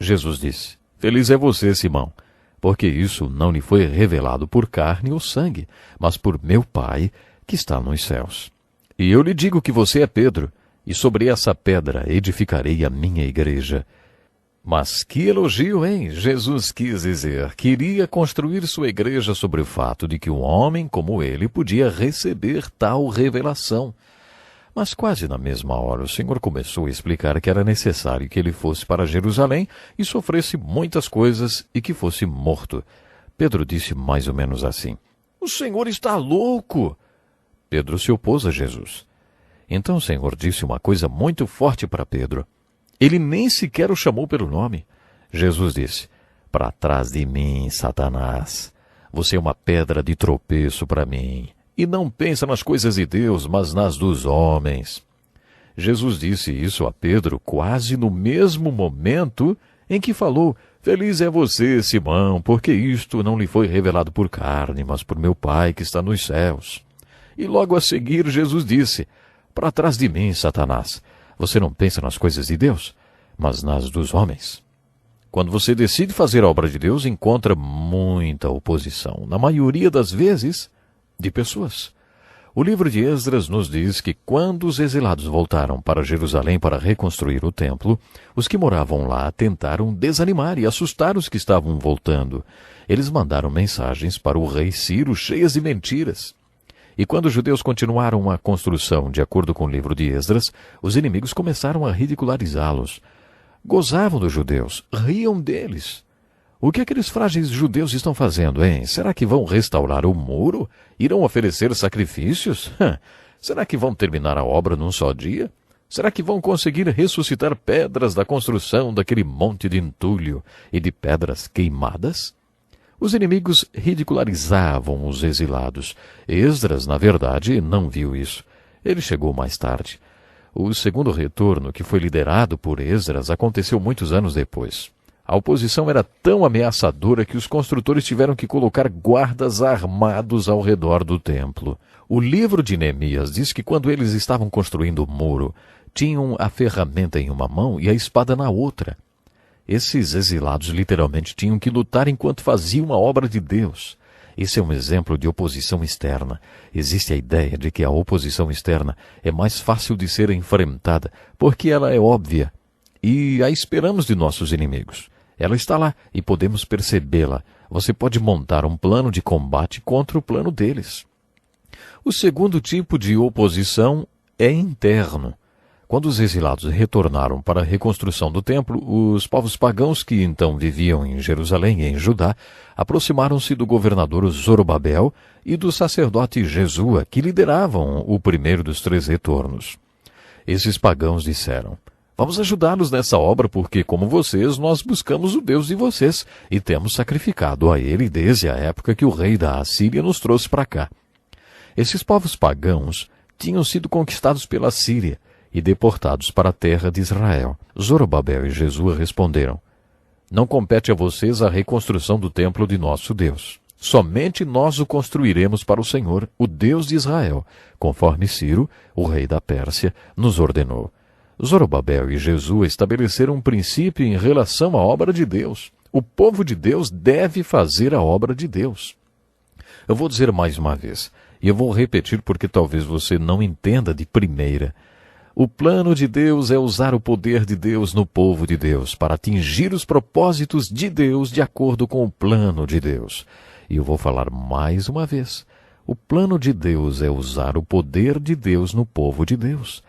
Jesus disse: feliz é você, Simão, porque isso não lhe foi revelado por carne ou sangue, mas por meu Pai que está nos céus. E eu lhe digo que você é Pedro, e sobre essa pedra edificarei a minha igreja. Mas que elogio, hein? Jesus quis dizer que iria construir sua igreja sobre o fato de que um homem como ele podia receber tal revelação. Mas quase na mesma hora o Senhor começou a explicar que era necessário que ele fosse para Jerusalém e sofresse muitas coisas e que fosse morto. Pedro disse mais ou menos assim: o Senhor está louco! Pedro se opôs a Jesus. Então o Senhor disse uma coisa muito forte para Pedro. Ele nem sequer o chamou pelo nome. Jesus disse: para trás de mim, Satanás. Você é uma pedra de tropeço para mim. E não pensa nas coisas de Deus, mas nas dos homens. Jesus disse isso a Pedro quase no mesmo momento em que falou: feliz é você, Simão, porque isto não lhe foi revelado por carne, mas por meu Pai que está nos céus. E logo a seguir Jesus disse: para trás de mim, Satanás. Você não pensa nas coisas de Deus, mas nas dos homens. Quando você decide fazer a obra de Deus, encontra muita oposição, na maioria das vezes, de pessoas. O livro de Esdras nos diz que quando os exilados voltaram para Jerusalém para reconstruir o templo, os que moravam lá tentaram desanimar e assustar os que estavam voltando. Eles mandaram mensagens para o rei Ciro cheias de mentiras. E quando os judeus continuaram a construção de acordo com o livro de Esdras, os inimigos começaram a ridicularizá-los. Gozavam dos judeus, riam deles. O que aqueles frágeis judeus estão fazendo, hein? Será que vão restaurar o muro? Irão oferecer sacrifícios? Será que vão terminar a obra num só dia? Será que vão conseguir ressuscitar pedras da construção daquele monte de entulho e de pedras queimadas? Os inimigos ridicularizavam os exilados. Esdras, na verdade, não viu isso. Ele chegou mais tarde. O segundo retorno, que foi liderado por Esdras, aconteceu muitos anos depois. A oposição era tão ameaçadora que os construtores tiveram que colocar guardas armados ao redor do templo. O livro de Neemias diz que quando eles estavam construindo o muro, tinham a ferramenta em uma mão e a espada na outra. Esses exilados literalmente tinham que lutar enquanto faziam a obra de Deus. Esse é um exemplo de oposição externa. Existe a ideia de que a oposição externa é mais fácil de ser enfrentada, porque ela é óbvia, e a esperamos de nossos inimigos. Ela está lá e podemos percebê-la. Você pode montar um plano de combate contra o plano deles. O segundo tipo de oposição é interno. Quando os exilados retornaram para a reconstrução do templo, os povos pagãos que então viviam em Jerusalém e em Judá aproximaram-se do governador Zorobabel e do sacerdote Jesua, que lideravam o primeiro dos 3 retornos. Esses pagãos disseram: vamos ajudá-los nessa obra porque, como vocês, nós buscamos o Deus de vocês e temos sacrificado a ele desde a época que o rei da Assíria nos trouxe para cá. Esses povos pagãos tinham sido conquistados pela Síria e deportados para a terra de Israel. Zorobabel e Jesua responderam: não compete a vocês a reconstrução do templo de nosso Deus. Somente nós o construiremos para o Senhor, o Deus de Israel, conforme Ciro, o rei da Pérsia, nos ordenou. Zorobabel e Jesua estabeleceram um princípio em relação à obra de Deus. O povo de Deus deve fazer a obra de Deus. Eu vou dizer mais uma vez, e eu vou repetir porque talvez você não entenda de primeira. O plano de Deus é usar o poder de Deus no povo de Deus para atingir os propósitos de Deus de acordo com o plano de Deus. E eu vou falar mais uma vez. O plano de Deus é usar o poder de Deus no povo de Deus,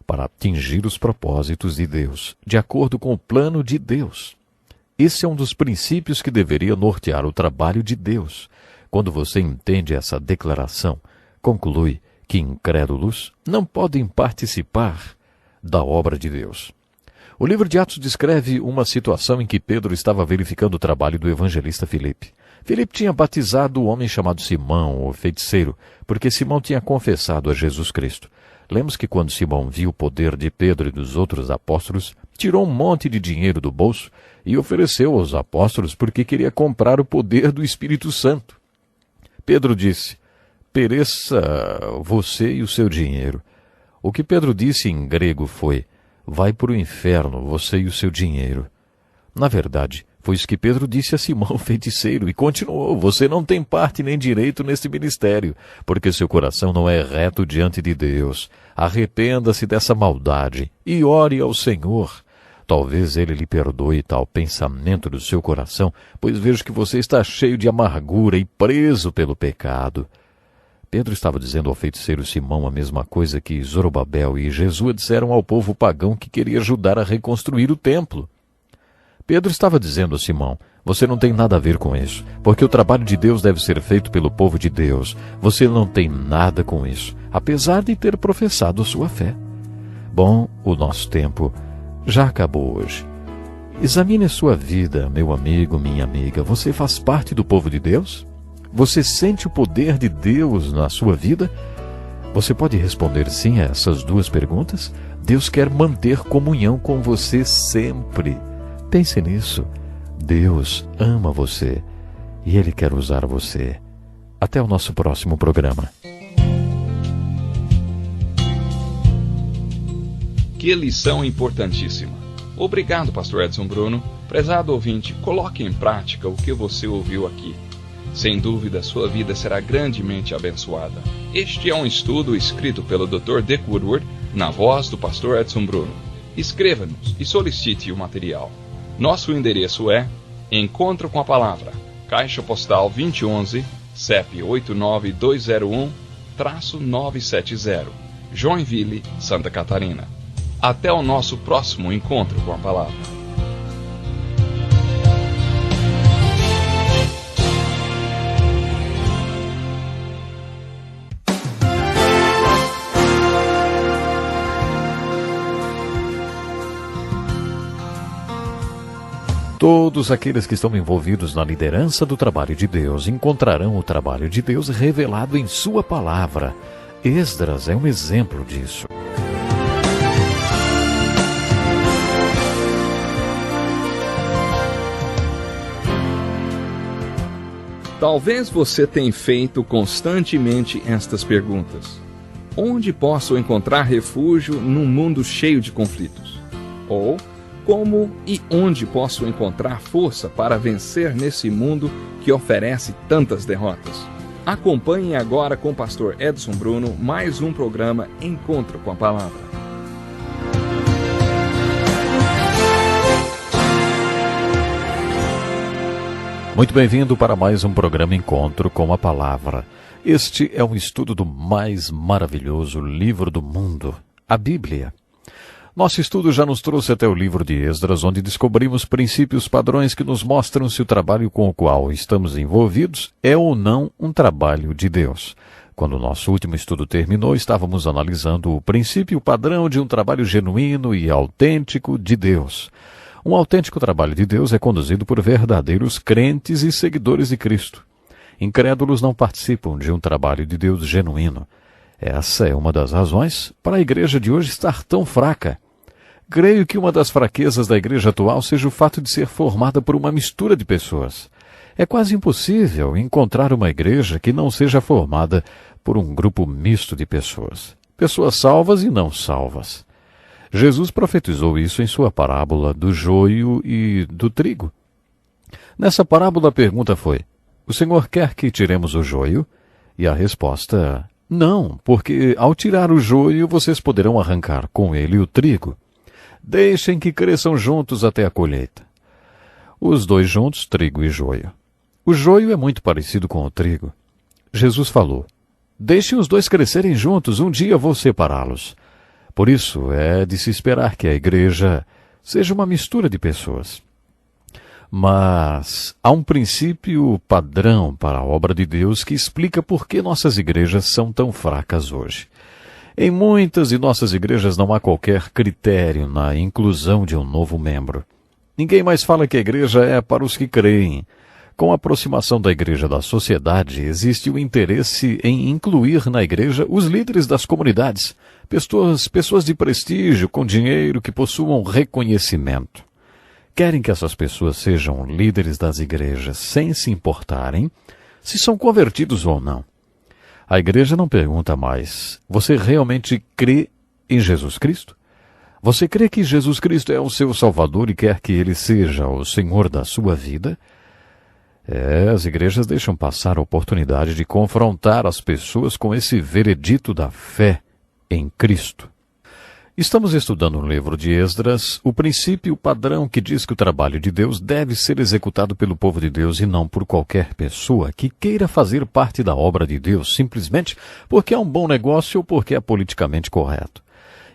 para atingir os propósitos de Deus, de acordo com o plano de Deus. Esse é um dos princípios que deveria nortear o trabalho de Deus. Quando você entende essa declaração, conclui que incrédulos não podem participar da obra de Deus. O livro de Atos descreve uma situação em que Pedro estava verificando o trabalho do evangelista Filipe. Filipe tinha batizado o homem chamado Simão, o feiticeiro, porque Simão tinha confessado a Jesus Cristo. Lemos que quando Simão viu o poder de Pedro e dos outros apóstolos, tirou um monte de dinheiro do bolso e ofereceu aos apóstolos porque queria comprar o poder do Espírito Santo. Pedro disse: pereça você e o seu dinheiro. O que Pedro disse em grego foi: vai para o inferno, você e o seu dinheiro. Na verdade, foi isso que Pedro disse a Simão, feiticeiro, e continuou: você não tem parte nem direito neste ministério, porque seu coração não é reto diante de Deus. Arrependa-se dessa maldade e ore ao Senhor. Talvez ele lhe perdoe tal pensamento do seu coração, pois vejo que você está cheio de amargura e preso pelo pecado. Pedro estava dizendo ao feiticeiro Simão a mesma coisa que Zorobabel e Jesua disseram ao povo pagão que queria ajudar a reconstruir o templo. Pedro estava dizendo a Simão: você não tem nada a ver com isso, porque o trabalho de Deus deve ser feito pelo povo de Deus. Você não tem nada com isso, apesar de ter professado sua fé. Bom, o nosso tempo já acabou hoje. Examine a sua vida, meu amigo, minha amiga. Você faz parte do povo de Deus? Você sente o poder de Deus na sua vida? Você pode responder sim a essas duas perguntas? Deus quer manter comunhão com você sempre. Pense nisso. Deus ama você e Ele quer usar você. Até o nosso próximo programa. Que lição importantíssima. Obrigado, pastor Edson Bruno. Prezado ouvinte, coloque em prática o que você ouviu aqui. Sem dúvida, sua vida será grandemente abençoada. Este é um estudo escrito pelo Dr. Dick Woodward, na voz do pastor Edson Bruno. Escreva-nos e solicite o material. Nosso endereço é Encontro com a Palavra, Caixa Postal 2011, CEP 89201-970, Joinville, Santa Catarina. Até o nosso próximo Encontro com a Palavra. Todos aqueles que estão envolvidos na liderança do trabalho de Deus encontrarão o trabalho de Deus revelado em sua palavra. Esdras é um exemplo disso. Talvez você tenha feito constantemente estas perguntas: onde posso encontrar refúgio num mundo cheio de conflitos? Ou como e onde posso encontrar força para vencer nesse mundo que oferece tantas derrotas? Acompanhe agora com o pastor Edson Bruno mais um programa Encontro com a Palavra. Muito bem-vindo para mais um programa Encontro com a Palavra. Este é um estudo do mais maravilhoso livro do mundo, a Bíblia. Nosso estudo já nos trouxe até o livro de Esdras, onde descobrimos princípios padrões que nos mostram se o trabalho com o qual estamos envolvidos é ou não um trabalho de Deus. Quando o nosso último estudo terminou, estávamos analisando o princípio padrão de um trabalho genuíno e autêntico de Deus. Um autêntico trabalho de Deus é conduzido por verdadeiros crentes e seguidores de Cristo. Incrédulos não participam de um trabalho de Deus genuíno. Essa é uma das razões para a igreja de hoje estar tão fraca. Creio que uma das fraquezas da igreja atual seja o fato de ser formada por uma mistura de pessoas. É quase impossível encontrar uma igreja que não seja formada por um grupo misto de pessoas. Pessoas salvas e não salvas. Jesus profetizou isso em sua parábola do joio e do trigo. Nessa parábola a pergunta foi: o Senhor quer que tiremos o joio? E a resposta: não, porque ao tirar o joio vocês poderão arrancar com ele o trigo. Deixem que cresçam juntos até a colheita. Os dois juntos, trigo e joio. O joio é muito parecido com o trigo. Jesus falou: Deixe os dois crescerem juntos, um dia vou separá-los. Por isso, é de se esperar que a igreja seja uma mistura de pessoas. Mas há um princípio padrão para a obra de Deus que explica por que nossas igrejas são tão fracas hoje. Em muitas de nossas igrejas não há qualquer critério na inclusão de um novo membro. Ninguém mais fala que a igreja é para os que creem. Com a aproximação da igreja da sociedade, existe o interesse em incluir na igreja os líderes das comunidades, pessoas de prestígio, com dinheiro, que possuam reconhecimento. Querem que essas pessoas sejam líderes das igrejas sem se importarem se são convertidos ou não. A igreja não pergunta mais: você realmente crê em Jesus Cristo? Você crê que Jesus Cristo é o seu Salvador e quer que Ele seja o Senhor da sua vida? As igrejas deixam passar a oportunidade de confrontar as pessoas com esse veredito da fé em Cristo. Estamos estudando no livro de Esdras o princípio padrão que diz que o trabalho de Deus deve ser executado pelo povo de Deus e não por qualquer pessoa que queira fazer parte da obra de Deus simplesmente porque é um bom negócio ou porque é politicamente correto.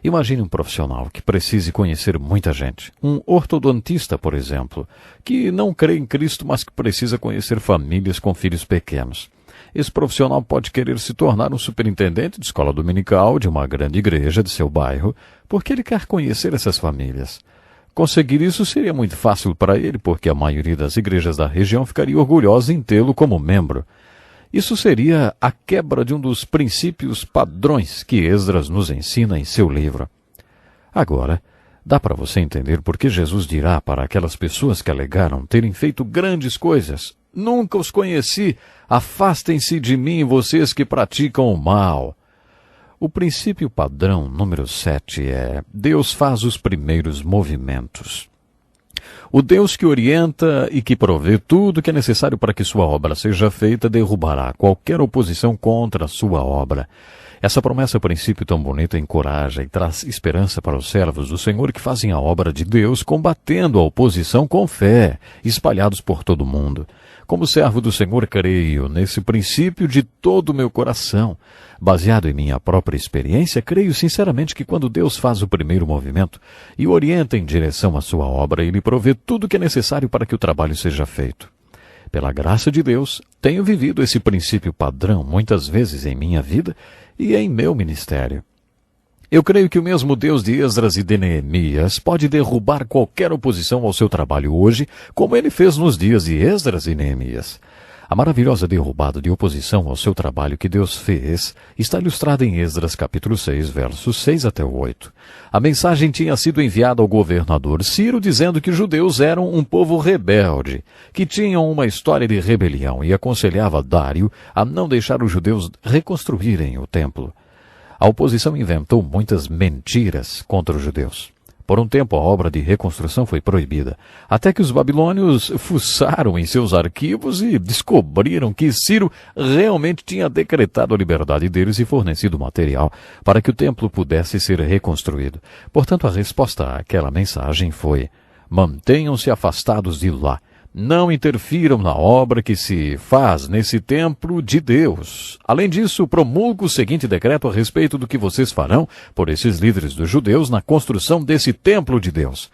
Imagine um profissional que precise conhecer muita gente. Um ortodontista, por exemplo, que não crê em Cristo, mas que precisa conhecer famílias com filhos pequenos. Esse profissional pode querer se tornar um superintendente de escola dominical de uma grande igreja de seu bairro, porque ele quer conhecer essas famílias. Conseguir isso seria muito fácil para ele, porque a maioria das igrejas da região ficaria orgulhosa em tê-lo como membro. Isso seria a quebra de um dos princípios padrões que Esdras nos ensina em seu livro. Agora, dá para você entender por que Jesus dirá para aquelas pessoas que alegaram terem feito grandes coisas: nunca os conheci, afastem-se de mim, vocês que praticam o mal. O princípio padrão número 7 é: Deus faz os primeiros movimentos. O Deus que orienta e que provê tudo o que é necessário para que sua obra seja feita derrubará qualquer oposição contra a sua obra. Essa promessa, princípio tão bonito, encoraja e traz esperança para os servos do Senhor que fazem a obra de Deus, combatendo a oposição com fé, espalhados por todo o mundo. Como servo do Senhor, creio nesse princípio de todo o meu coração. Baseado em minha própria experiência, creio sinceramente que quando Deus faz o primeiro movimento e o orienta em direção à sua obra, Ele provê tudo o que é necessário para que o trabalho seja feito. Pela graça de Deus, tenho vivido esse princípio padrão muitas vezes em minha vida e em meu ministério. Eu creio que o mesmo Deus de Esdras e de Neemias pode derrubar qualquer oposição ao seu trabalho hoje, como ele fez nos dias de Esdras e Neemias. A maravilhosa derrubada de oposição ao seu trabalho que Deus fez está ilustrada em Esdras capítulo 6, versos 6 até o 8. A mensagem tinha sido enviada ao governador Ciro dizendo que os judeus eram um povo rebelde, que tinham uma história de rebelião e aconselhava Dário a não deixar os judeus reconstruírem o templo. A oposição inventou muitas mentiras contra os judeus. Por um tempo, a obra de reconstrução foi proibida, até que os babilônios fuçaram em seus arquivos e descobriram que Ciro realmente tinha decretado a liberdade deles e fornecido material para que o templo pudesse ser reconstruído. Portanto, a resposta àquela mensagem foi: mantenham-se afastados de lá. Não interfiram na obra que se faz nesse templo de Deus. Além disso, promulgo o seguinte decreto a respeito do que vocês farão por esses líderes dos judeus na construção desse templo de Deus.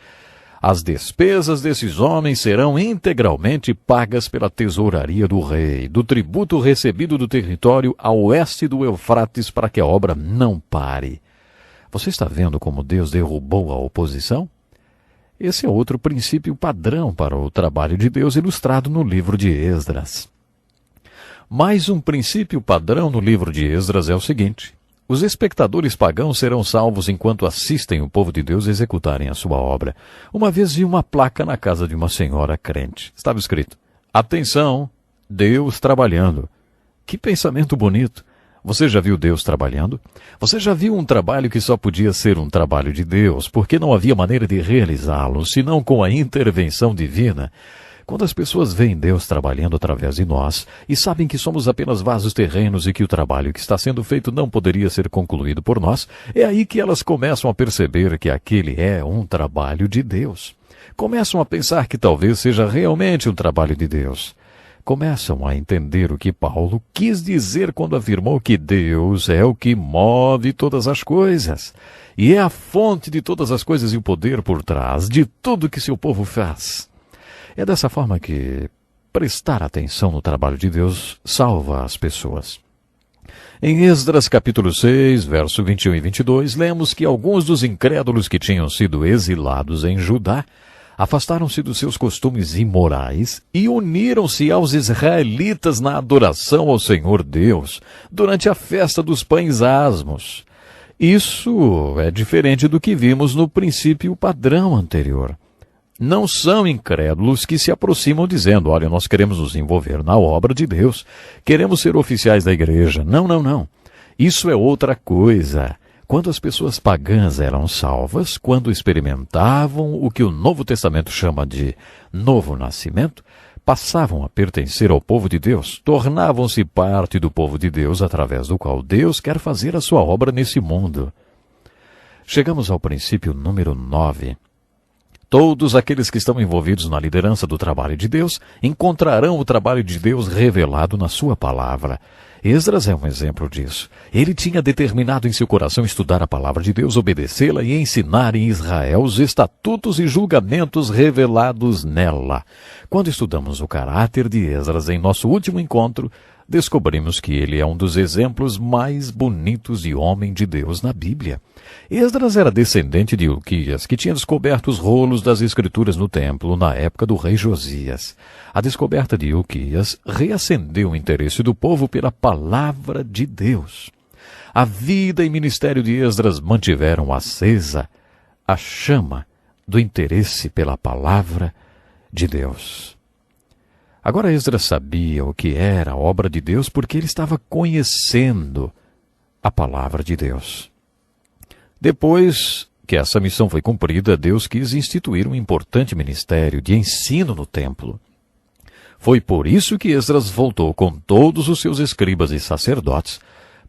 As despesas desses homens serão integralmente pagas pela tesouraria do rei, do tributo recebido do território a oeste do Eufrates, para que a obra não pare. Você está vendo como Deus derrubou a oposição? Esse é outro princípio padrão para o trabalho de Deus ilustrado no livro de Esdras. Mais um princípio padrão no livro de Esdras é o seguinte: os espectadores pagãos serão salvos enquanto assistem o povo de Deus executarem a sua obra. Uma vez vi uma placa na casa de uma senhora crente. Estava escrito: atenção, Deus trabalhando. Que pensamento bonito! Você já viu Deus trabalhando? Você já viu um trabalho que só podia ser um trabalho de Deus, porque não havia maneira de realizá-lo, senão com a intervenção divina? Quando as pessoas veem Deus trabalhando através de nós e sabem que somos apenas vasos terrenos e que o trabalho que está sendo feito não poderia ser concluído por nós, é aí que elas começam a perceber que aquele é um trabalho de Deus. Começam a pensar que talvez seja realmente um trabalho de Deus. começam a entender o que Paulo quis dizer quando afirmou que Deus é o que move todas as coisas e é a fonte de todas as coisas e o poder por trás de tudo que seu povo faz. É dessa forma que prestar atenção no trabalho de Deus salva as pessoas. Em Esdras capítulo 6, verso 21 e 22, lemos que alguns dos incrédulos que tinham sido exilados em Judá afastaram-se dos seus costumes imorais e uniram-se aos israelitas na adoração ao Senhor Deus durante a festa dos pães asmos. Isso é diferente do que vimos no princípio padrão anterior. Não são incrédulos que se aproximam dizendo, olha, nós queremos nos envolver na obra de Deus, queremos ser oficiais da igreja. Não, não, não. Isso é outra coisa. Quando as pessoas pagãs eram salvas, quando experimentavam o que o Novo Testamento chama de novo nascimento, passavam a pertencer ao povo de Deus, tornavam-se parte do povo de Deus através do qual Deus quer fazer a sua obra nesse mundo. Chegamos ao princípio número 9. Todos aqueles que estão envolvidos na liderança do trabalho de Deus encontrarão o trabalho de Deus revelado na sua palavra. Esdras é um exemplo disso. Ele tinha determinado em seu coração estudar a palavra de Deus, obedecê-la e ensinar em Israel os estatutos e julgamentos revelados nela. Quando estudamos o caráter de Esdras em nosso último encontro, descobrimos que ele é um dos exemplos mais bonitos de homem de Deus na Bíblia. Esdras era descendente de Ilquias, que tinha descoberto os rolos das Escrituras no templo na época do rei Josias. A descoberta de Ilquias reacendeu o interesse do povo pela palavra de Deus. A vida e ministério de Esdras mantiveram acesa a chama do interesse pela palavra de Deus. Agora Esdras sabia o que era a obra de Deus porque ele estava conhecendo a palavra de Deus. Depois que essa missão foi cumprida, Deus quis instituir um importante ministério de ensino no templo. Foi por isso que Esdras voltou com todos os seus escribas e sacerdotes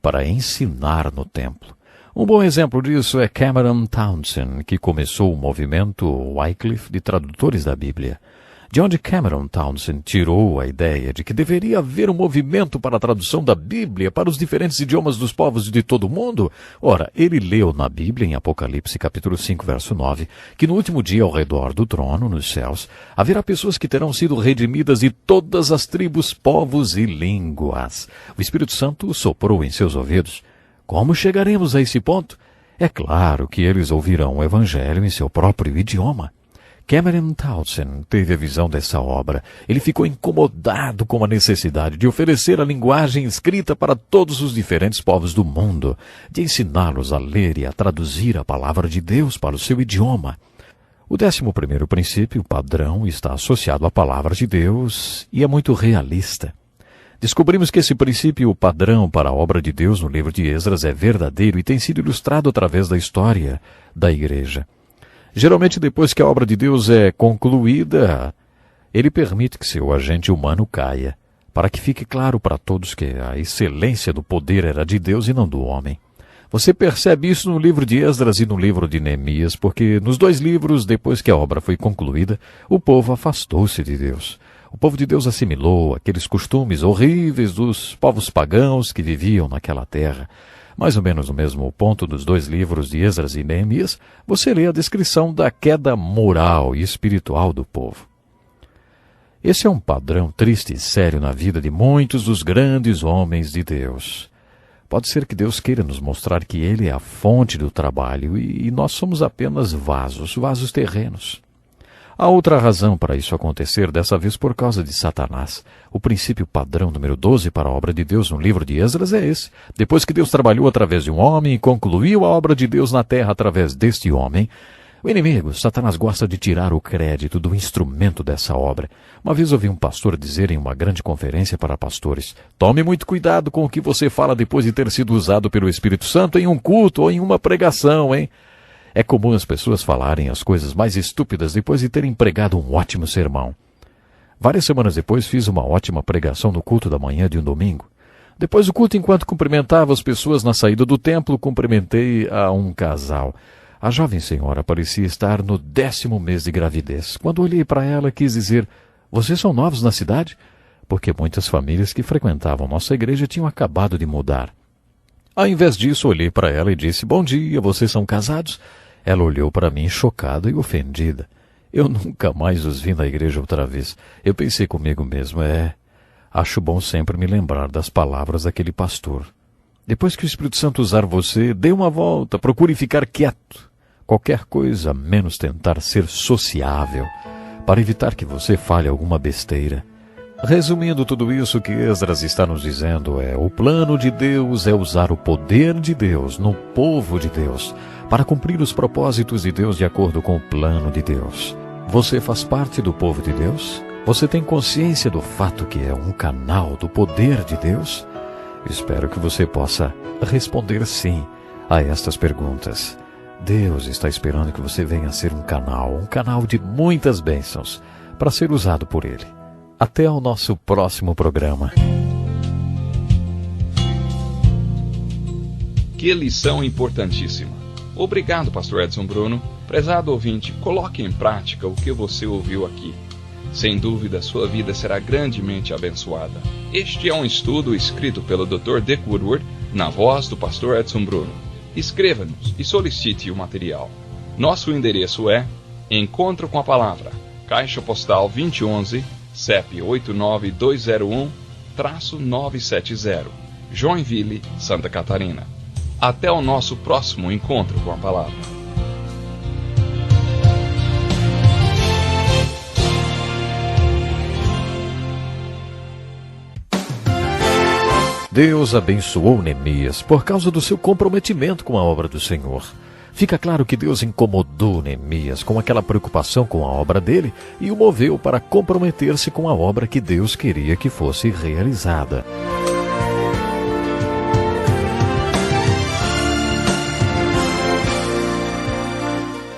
para ensinar no templo. Um bom exemplo disso é Cameron Townsend, que começou o movimento Wycliffe de tradutores da Bíblia. De onde Cameron Townsend tirou a ideia de que deveria haver um movimento para a tradução da Bíblia para os diferentes idiomas dos povos de todo o mundo? Ora, ele leu na Bíblia, em Apocalipse capítulo 5, verso 9, que no último dia ao redor do trono, nos céus, haverá pessoas que terão sido redimidas de todas as tribos, povos e línguas. O Espírito Santo soprou em seus ouvidos. Como chegaremos a esse ponto? É claro que eles ouvirão o Evangelho em seu próprio idioma. Cameron Townsend teve a visão dessa obra. Ele ficou incomodado com a necessidade de oferecer a linguagem escrita para todos os diferentes povos do mundo, de ensiná-los a ler e a traduzir a palavra de Deus para o seu idioma. O 11º princípio, padrão, está associado à palavra de Deus e é muito realista. Descobrimos que esse princípio padrão para a obra de Deus no livro de Esdras é verdadeiro e tem sido ilustrado através da história da igreja. Geralmente, depois que a obra de Deus é concluída, ele permite que seu agente humano caia, para que fique claro para todos que a excelência do poder era de Deus e não do homem. Você percebe isso no livro de Esdras e no livro de Neemias, porque nos dois livros, depois que a obra foi concluída, o povo afastou-se de Deus. O povo de Deus assimilou aqueles costumes horríveis dos povos pagãos que viviam naquela terra. Mais ou menos no mesmo ponto dos dois livros de Esdras e Neemias, você lê a descrição da queda moral e espiritual do povo. Esse é um padrão triste e sério na vida de muitos dos grandes homens de Deus. Pode ser que Deus queira nos mostrar que Ele é a fonte do trabalho e nós somos apenas vasos terrenos. Há outra razão para isso acontecer, dessa vez por causa de Satanás. O princípio padrão número 12 para a obra de Deus no livro de Esdras é esse. Depois que Deus trabalhou através de um homem e concluiu a obra de Deus na terra através deste homem, o inimigo, Satanás, gosta de tirar o crédito do instrumento dessa obra. Uma vez ouvi um pastor dizer em uma grande conferência para pastores: tome muito cuidado com o que você fala depois de ter sido usado pelo Espírito Santo em um culto ou em uma pregação, hein? É comum as pessoas falarem as coisas mais estúpidas depois de terem pregado um ótimo sermão. Várias semanas depois fiz uma ótima pregação no culto da manhã de um domingo. Depois do culto, enquanto cumprimentava as pessoas na saída do templo, cumprimentei a um casal. A jovem senhora parecia estar no 10º mês de gravidez. Quando olhei para ela, quis dizer: vocês são novos na cidade? porque muitas famílias que frequentavam nossa igreja tinham acabado de mudar. Ao invés disso, olhei para ela e disse: "Bom dia, vocês são casados?" Ela olhou para mim chocada e ofendida. Eu nunca mais os vi na igreja outra vez. Eu pensei comigo mesmo: acho bom sempre me lembrar das palavras daquele pastor. Depois que o Espírito Santo usar você, dê uma volta, procure ficar quieto. Qualquer coisa menos tentar ser sociável, para evitar que você fale alguma besteira. Resumindo tudo isso, o que Esdras está nos dizendo o plano de Deus é usar o poder de Deus no povo de Deus, para cumprir os propósitos de Deus de acordo com o plano de Deus. Você faz parte do povo de Deus? Você tem consciência do fato que é um canal do poder de Deus? Espero que você possa responder sim a estas perguntas. Deus está esperando que você venha a ser um canal de muitas bênçãos, para ser usado por Ele. Até o nosso próximo programa. Que lição importantíssima. Obrigado, pastor Edson Bruno. Prezado ouvinte, coloque em prática o que você ouviu aqui. Sem dúvida, sua vida será grandemente abençoada. Este é um estudo escrito pelo Dr. Dick Woodward, na voz do pastor Edson Bruno. Escreva-nos e solicite o material. Nosso endereço é Encontro com a Palavra, Caixa Postal 2011, CEP 89201-970, Joinville, Santa Catarina. Até o nosso próximo encontro com a Palavra. Deus abençoou Neemias por causa do seu comprometimento com a obra do Senhor. Fica claro que Deus incomodou Neemias com aquela preocupação com a obra dele e o moveu para comprometer-se com a obra que Deus queria que fosse realizada.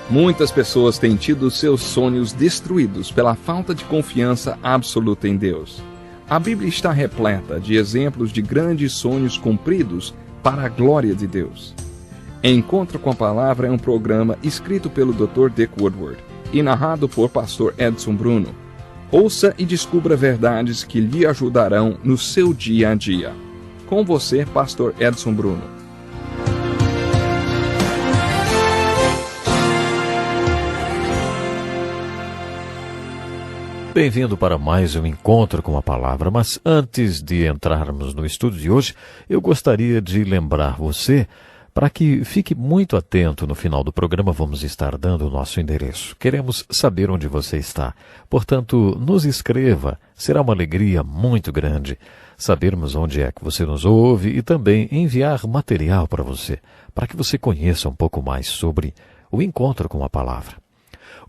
Muitas pessoas têm tido seus sonhos destruídos pela falta de confiança absoluta em Deus. A Bíblia está repleta de exemplos de grandes sonhos cumpridos para a glória de Deus. Encontro com a Palavra é um programa escrito pelo Dr. Dick Woodward e narrado por pastor Edson Bruno. Ouça e descubra verdades que lhe ajudarão no seu dia a dia. Com você, pastor Edson Bruno. Bem-vindo para mais um Encontro com a Palavra, mas antes de entrarmos no estudo de hoje, eu gostaria de lembrar você para que fique muito atento. No final do programa vamos estar dando o nosso endereço. Queremos saber onde você está. Portanto, nos escreva. Será uma alegria muito grande sabermos onde é que você nos ouve e também enviar material para você, para que você conheça um pouco mais sobre o Encontro com a Palavra.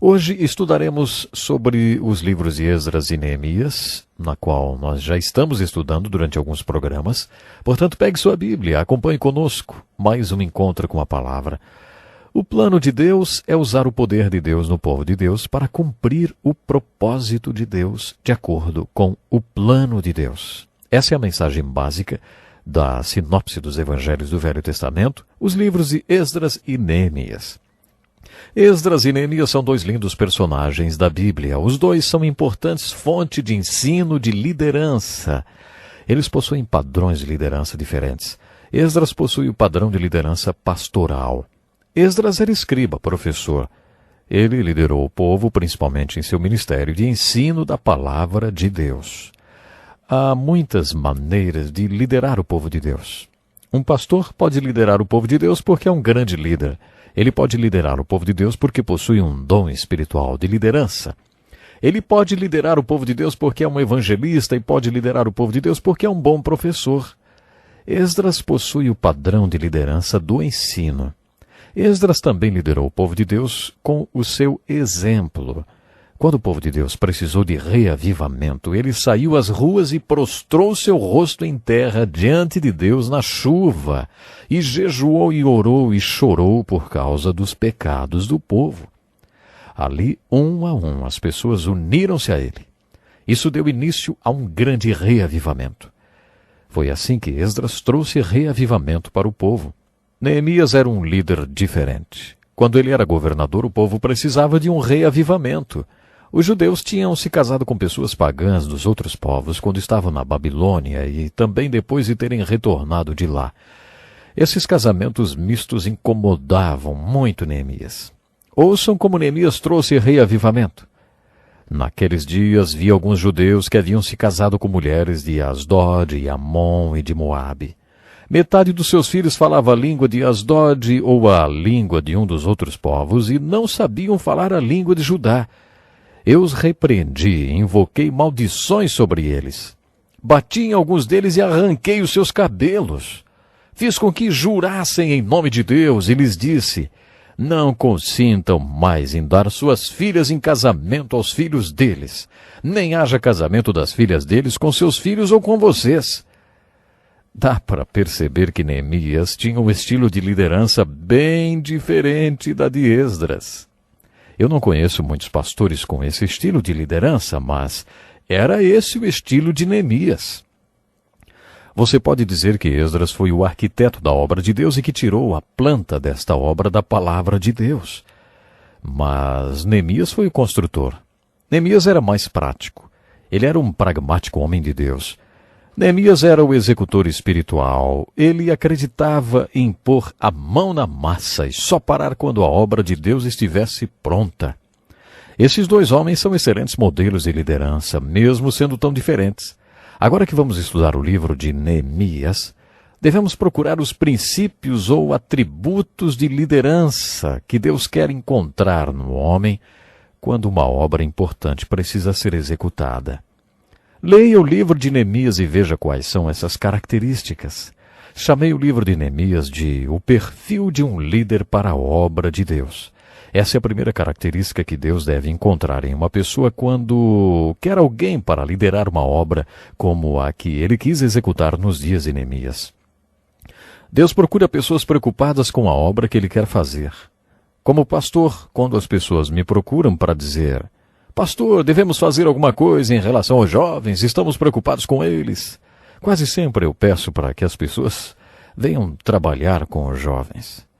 Hoje estudaremos sobre os livros de Esdras e Neemias, na qual nós já estamos estudando durante alguns programas. Portanto, pegue sua Bíblia, acompanhe conosco mais um Encontro com a Palavra. O plano de Deus é usar o poder de Deus no povo de Deus para cumprir o propósito de Deus de acordo com o plano de Deus. Essa é a mensagem básica da sinopse dos Evangelhos do Velho Testamento, os livros de Esdras e Neemias. Esdras e Neemias são dois lindos personagens da Bíblia. Os dois são importantes fontes de ensino de liderança. Eles possuem padrões de liderança diferentes. Esdras possui o padrão de liderança pastoral. Esdras era escriba, professor. Ele liderou o povo, principalmente em seu ministério de ensino da palavra de Deus. Há muitas maneiras de liderar o povo de Deus. Um pastor pode liderar o povo de Deus porque é um grande líder. Ele pode liderar o povo de Deus porque possui um dom espiritual de liderança. Ele pode liderar o povo de Deus porque é um evangelista e pode liderar o povo de Deus porque é um bom professor. Esdras possui o padrão de liderança do ensino. Esdras também liderou o povo de Deus com o seu exemplo. Quando o povo de Deus precisou de reavivamento, ele saiu às ruas e prostrou seu rosto em terra diante de Deus na chuva, e jejuou e orou e chorou por causa dos pecados do povo. Ali, um a um, as pessoas uniram-se a ele. Isso deu início a um grande reavivamento. Foi assim que Esdras trouxe reavivamento para o povo. Neemias era um líder diferente. Quando ele era governador, o povo precisava de um reavivamento. Os judeus tinham se casado com pessoas pagãs dos outros povos quando estavam na Babilônia e também depois de terem retornado de lá. Esses casamentos mistos incomodavam muito Neemias. Ouçam como Neemias trouxe reavivamento. Naqueles dias vi alguns judeus que haviam se casado com mulheres de Asdod, e Amon e de Moabe. Metade dos seus filhos falava a língua de Asdod ou a língua de um dos outros povos e não sabiam falar a língua de Judá. Eu os repreendi e invoquei maldições sobre eles. Bati em alguns deles e arranquei os seus cabelos. Fiz com que jurassem em nome de Deus e lhes disse: não consintam mais em dar suas filhas em casamento aos filhos deles, nem haja casamento das filhas deles com seus filhos ou com vocês. Dá para perceber que Neemias tinha um estilo de liderança bem diferente da de Esdras. Eu não conheço muitos pastores com esse estilo de liderança, mas era esse o estilo de Neemias. Você pode dizer que Esdras foi o arquiteto da obra de Deus e que tirou a planta desta obra da palavra de Deus. Mas Neemias foi o construtor. Neemias era mais prático. Ele era um pragmático homem de Deus. Neemias era o executor espiritual. Ele acreditava em pôr a mão na massa e só parar quando a obra de Deus estivesse pronta. Esses dois homens são excelentes modelos de liderança, mesmo sendo tão diferentes. Agora que vamos estudar o livro de Neemias, devemos procurar os princípios ou atributos de liderança que Deus quer encontrar no homem quando uma obra importante precisa ser executada. Leia o livro de Neemias e veja quais são essas características. Chamei o livro de Neemias de O Perfil de um Líder para a Obra de Deus. Essa é a primeira característica que Deus deve encontrar em uma pessoa quando quer alguém para liderar uma obra como a que ele quis executar nos dias de Neemias. Deus procura pessoas preocupadas com a obra que ele quer fazer. Como pastor, quando as pessoas me procuram para dizer: pastor, devemos fazer alguma coisa em relação aos jovens, estamos preocupados com eles. Quase sempre eu peço para que as pessoas venham trabalhar com os jovens.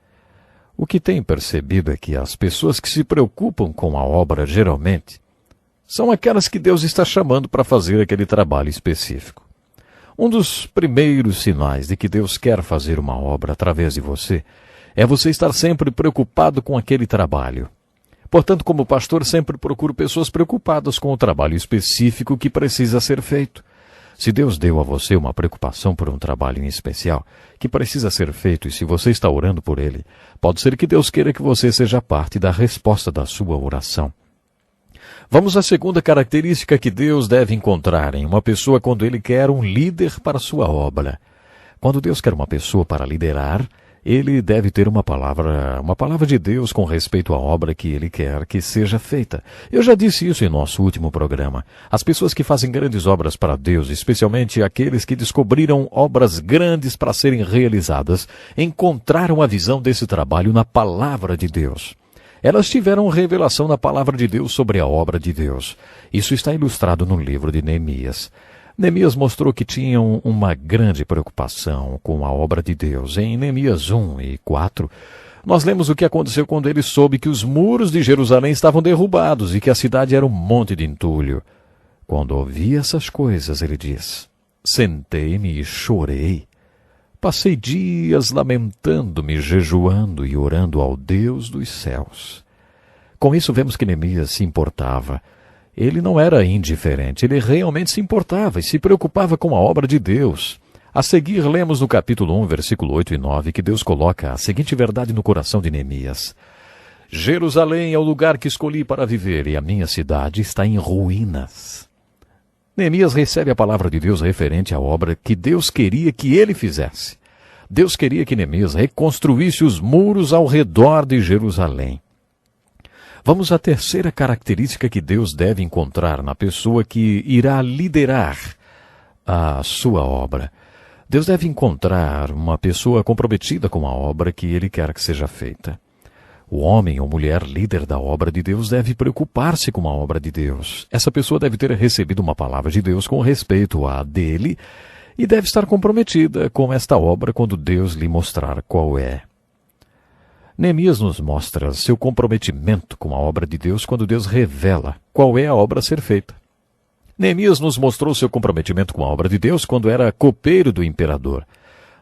O que tenho percebido é que as pessoas que se preocupam com a obra geralmente são aquelas que Deus está chamando para fazer aquele trabalho específico. Um dos primeiros sinais de que Deus quer fazer uma obra através de você é você estar sempre preocupado com aquele trabalho. Portanto, como pastor, sempre procuro pessoas preocupadas com o trabalho específico que precisa ser feito. Se Deus deu a você uma preocupação por um trabalho em especial que precisa ser feito e se você está orando por ele, pode ser que Deus queira que você seja parte da resposta da sua oração. Vamos à segunda característica que Deus deve encontrar em uma pessoa quando ele quer um líder para a sua obra. Quando Deus quer uma pessoa para liderar, ele deve ter uma palavra de Deus com respeito à obra que ele quer que seja feita. Eu já disse isso em nosso último programa. As pessoas que fazem grandes obras para Deus, especialmente aqueles que descobriram obras grandes para serem realizadas, encontraram a visão desse trabalho na palavra de Deus. Elas tiveram revelação na palavra de Deus sobre a obra de Deus. Isso está ilustrado no livro de Neemias. Neemias mostrou que tinham uma grande preocupação com a obra de Deus. Em Neemias 1 e 4, nós lemos o que aconteceu quando ele soube que os muros de Jerusalém estavam derrubados e que a cidade era um monte de entulho. Quando ouvi essas coisas, ele diz: sentei-me e chorei. Passei dias lamentando-me, jejuando e orando ao Deus dos céus. Com isso vemos que Neemias se importava. Ele não era indiferente, ele realmente se importava e se preocupava com a obra de Deus. A seguir, lemos no capítulo 1, versículo 8 e 9, que Deus coloca a seguinte verdade no coração de Neemias: Jerusalém é o lugar que escolhi para viver e a minha cidade está em ruínas. Neemias recebe a palavra de Deus referente à obra que Deus queria que ele fizesse. Deus queria que Neemias reconstruísse os muros ao redor de Jerusalém. Vamos à terceira característica que Deus deve encontrar na pessoa que irá liderar a sua obra. Deus deve encontrar uma pessoa comprometida com a obra que ele quer que seja feita. O homem ou mulher líder da obra de Deus deve preocupar-se com a obra de Deus. Essa pessoa deve ter recebido uma palavra de Deus com respeito à dele e deve estar comprometida com esta obra quando Deus lhe mostrar qual é. Neemias nos mostra seu comprometimento com a obra de Deus quando Deus revela qual é a obra a ser feita. Neemias nos mostrou seu comprometimento com a obra de Deus quando era copeiro do imperador.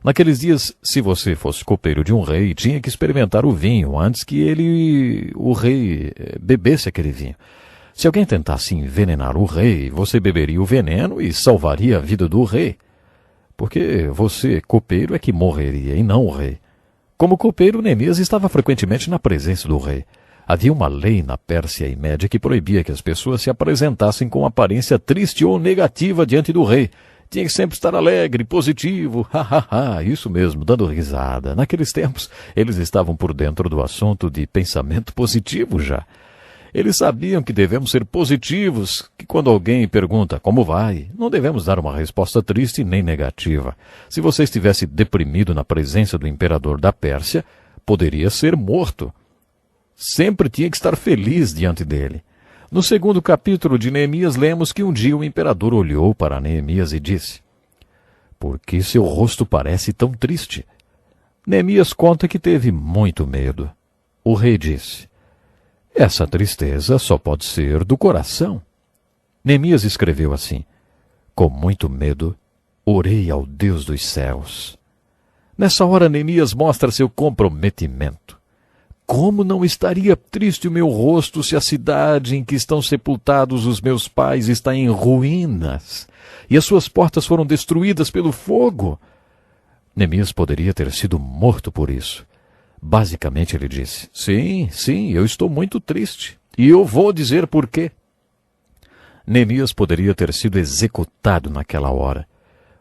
Naqueles dias, se você fosse copeiro de um rei, tinha que experimentar o vinho antes que o rei, bebesse aquele vinho. Se alguém tentasse envenenar o rei, você beberia o veneno e salvaria a vida do rei. Porque você, copeiro, é que morreria e não o rei. Como copeiro, Neemias estava frequentemente na presença do rei. Havia uma lei na Pérsia e Média que proibia que as pessoas se apresentassem com aparência triste ou negativa diante do rei. Tinha que sempre estar alegre, positivo, isso mesmo, dando risada. Naqueles tempos, eles estavam por dentro do assunto de pensamento positivo já. Eles sabiam que devemos ser positivos, que quando alguém pergunta como vai, não devemos dar uma resposta triste nem negativa. Se você estivesse deprimido na presença do imperador da Pérsia, poderia ser morto. Sempre tinha que estar feliz diante dele. No segundo capítulo de Neemias, lemos que um dia o imperador olhou para Neemias e disse: "Por que seu rosto parece tão triste?" Neemias conta que teve muito medo. O rei disse: "Essa tristeza só pode ser do coração." Neemias escreveu assim: "Com muito medo, orei ao Deus dos céus." Nessa hora, Neemias mostra seu comprometimento. Como não estaria triste o meu rosto se a cidade em que estão sepultados os meus pais está em ruínas e as suas portas foram destruídas pelo fogo? Neemias poderia ter sido morto por isso. Basicamente ele disse: Sim, eu estou muito triste e eu vou dizer por quê." Neemias poderia ter sido executado naquela hora.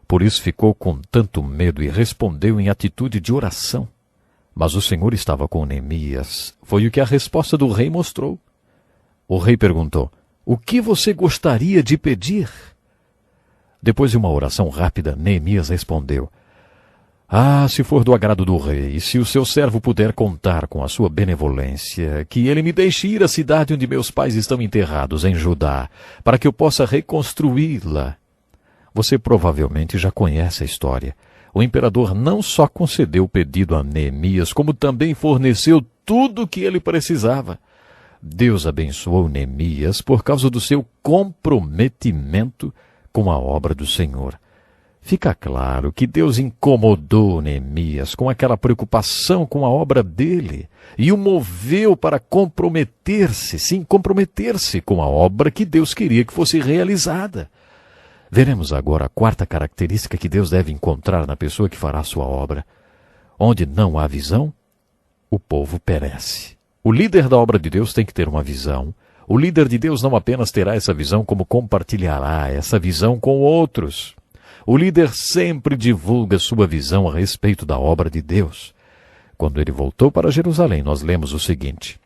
Por isso ficou com tanto medo e respondeu em atitude de oração. Mas o Senhor estava com Neemias. Foi o que a resposta do rei mostrou. O rei perguntou: "O que você gostaria de pedir?" Depois de uma oração rápida, Neemias respondeu: Se for do agrado do rei, e se o seu servo puder contar com a sua benevolência, que ele me deixe ir à cidade onde meus pais estão enterrados, em Judá, para que eu possa reconstruí-la." Você provavelmente já conhece a história. O imperador não só concedeu o pedido a Neemias, como também forneceu tudo o que ele precisava. Deus abençoou Neemias por causa do seu comprometimento com a obra do Senhor. Fica claro que Deus incomodou Neemias com aquela preocupação com a obra dele e o moveu para comprometer-se com a obra que Deus queria que fosse realizada. Veremos agora a quarta característica que Deus deve encontrar na pessoa que fará sua obra. Onde não há visão, o povo perece. O líder da obra de Deus tem que ter uma visão. O líder de Deus não apenas terá essa visão, como compartilhará essa visão com outros. O líder sempre divulga sua visão a respeito da obra de Deus. Quando ele voltou para Jerusalém, nós lemos o seguinte: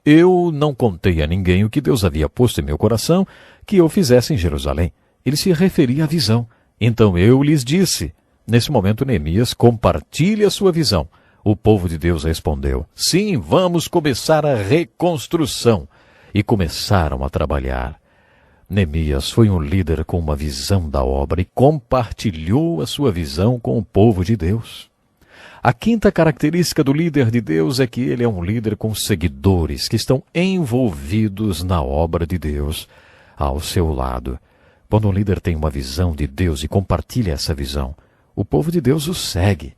"Eu não contei a ninguém o que Deus havia posto em meu coração que eu fizesse em Jerusalém." Ele se referia à visão. "Então eu lhes disse." Nesse momento, Neemias compartilha a sua visão. O povo de Deus respondeu: "Sim, vamos começar a reconstrução." E começaram a trabalhar. Neemias foi um líder com uma visão da obra e compartilhou a sua visão com o povo de Deus. A quinta característica do líder de Deus é que ele é um líder com seguidores que estão envolvidos na obra de Deus ao seu lado. Quando um líder tem uma visão de Deus e compartilha essa visão, o povo de Deus o segue.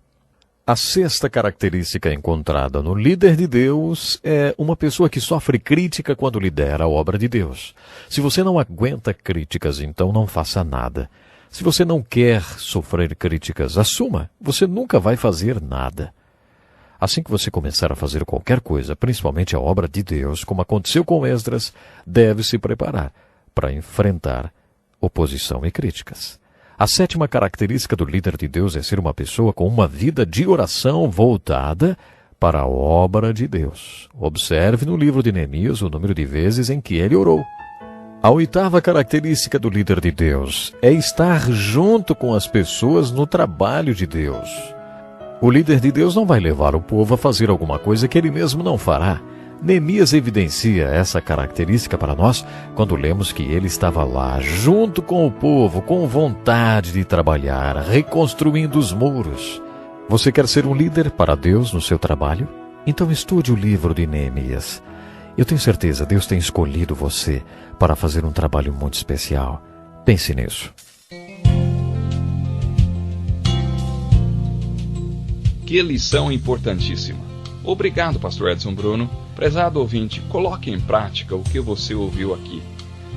A sexta característica encontrada no líder de Deus é uma pessoa que sofre crítica quando lidera a obra de Deus. Se você não aguenta críticas, então não faça nada. Se você não quer sofrer críticas, assuma. Você nunca vai fazer nada. Assim que você começar a fazer qualquer coisa, principalmente a obra de Deus, como aconteceu com Esdras, deve se preparar para enfrentar oposição e críticas. A sétima característica do líder de Deus é ser uma pessoa com uma vida de oração voltada para a obra de Deus. Observe no livro de Neemias o número de vezes em que ele orou. A oitava característica do líder de Deus é estar junto com as pessoas no trabalho de Deus. O líder de Deus não vai levar o povo a fazer alguma coisa que ele mesmo não fará. Neemias evidencia essa característica para nós quando lemos que ele estava lá, junto com o povo, com vontade de trabalhar, reconstruindo os muros. Você quer ser um líder para Deus no seu trabalho? Então estude o livro de Neemias. Eu tenho certeza, Deus tem escolhido você para fazer um trabalho muito especial. Pense nisso. Que lição importantíssima. Obrigado, pastor Edson Bruno. Prezado ouvinte, coloque em prática o que você ouviu aqui.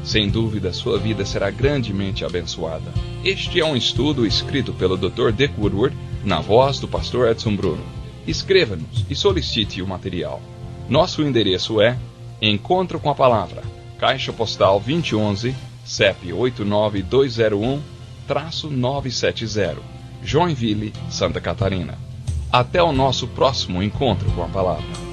Sem dúvida, sua vida será grandemente abençoada. Este é um estudo escrito pelo Dr. Dick Woodward, na voz do pastor Edson Bruno. Escreva-nos e solicite o material. Nosso endereço é Encontro com a Palavra, Caixa Postal 2011, CEP 89201-970, Joinville, Santa Catarina. Até o nosso próximo encontro com a Palavra.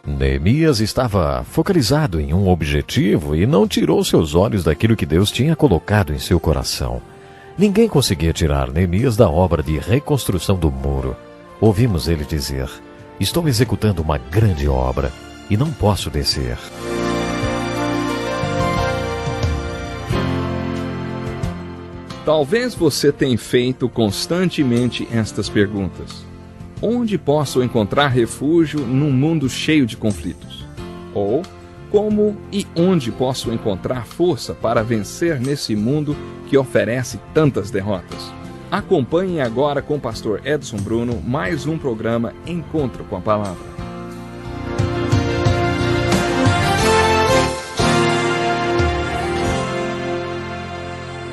Neemias estava focalizado em um objetivo e não tirou seus olhos daquilo que Deus tinha colocado em seu coração. Ninguém conseguia tirar Neemias da obra de reconstrução do muro. Ouvimos ele dizer: estou executando uma grande obra e não posso descer. Talvez você tenha feito constantemente estas perguntas. Onde posso encontrar refúgio num mundo cheio de conflitos? Ou, como e onde posso encontrar força para vencer nesse mundo que oferece tantas derrotas? Acompanhe agora com o pastor Edson Bruno mais um programa Encontro com a Palavra.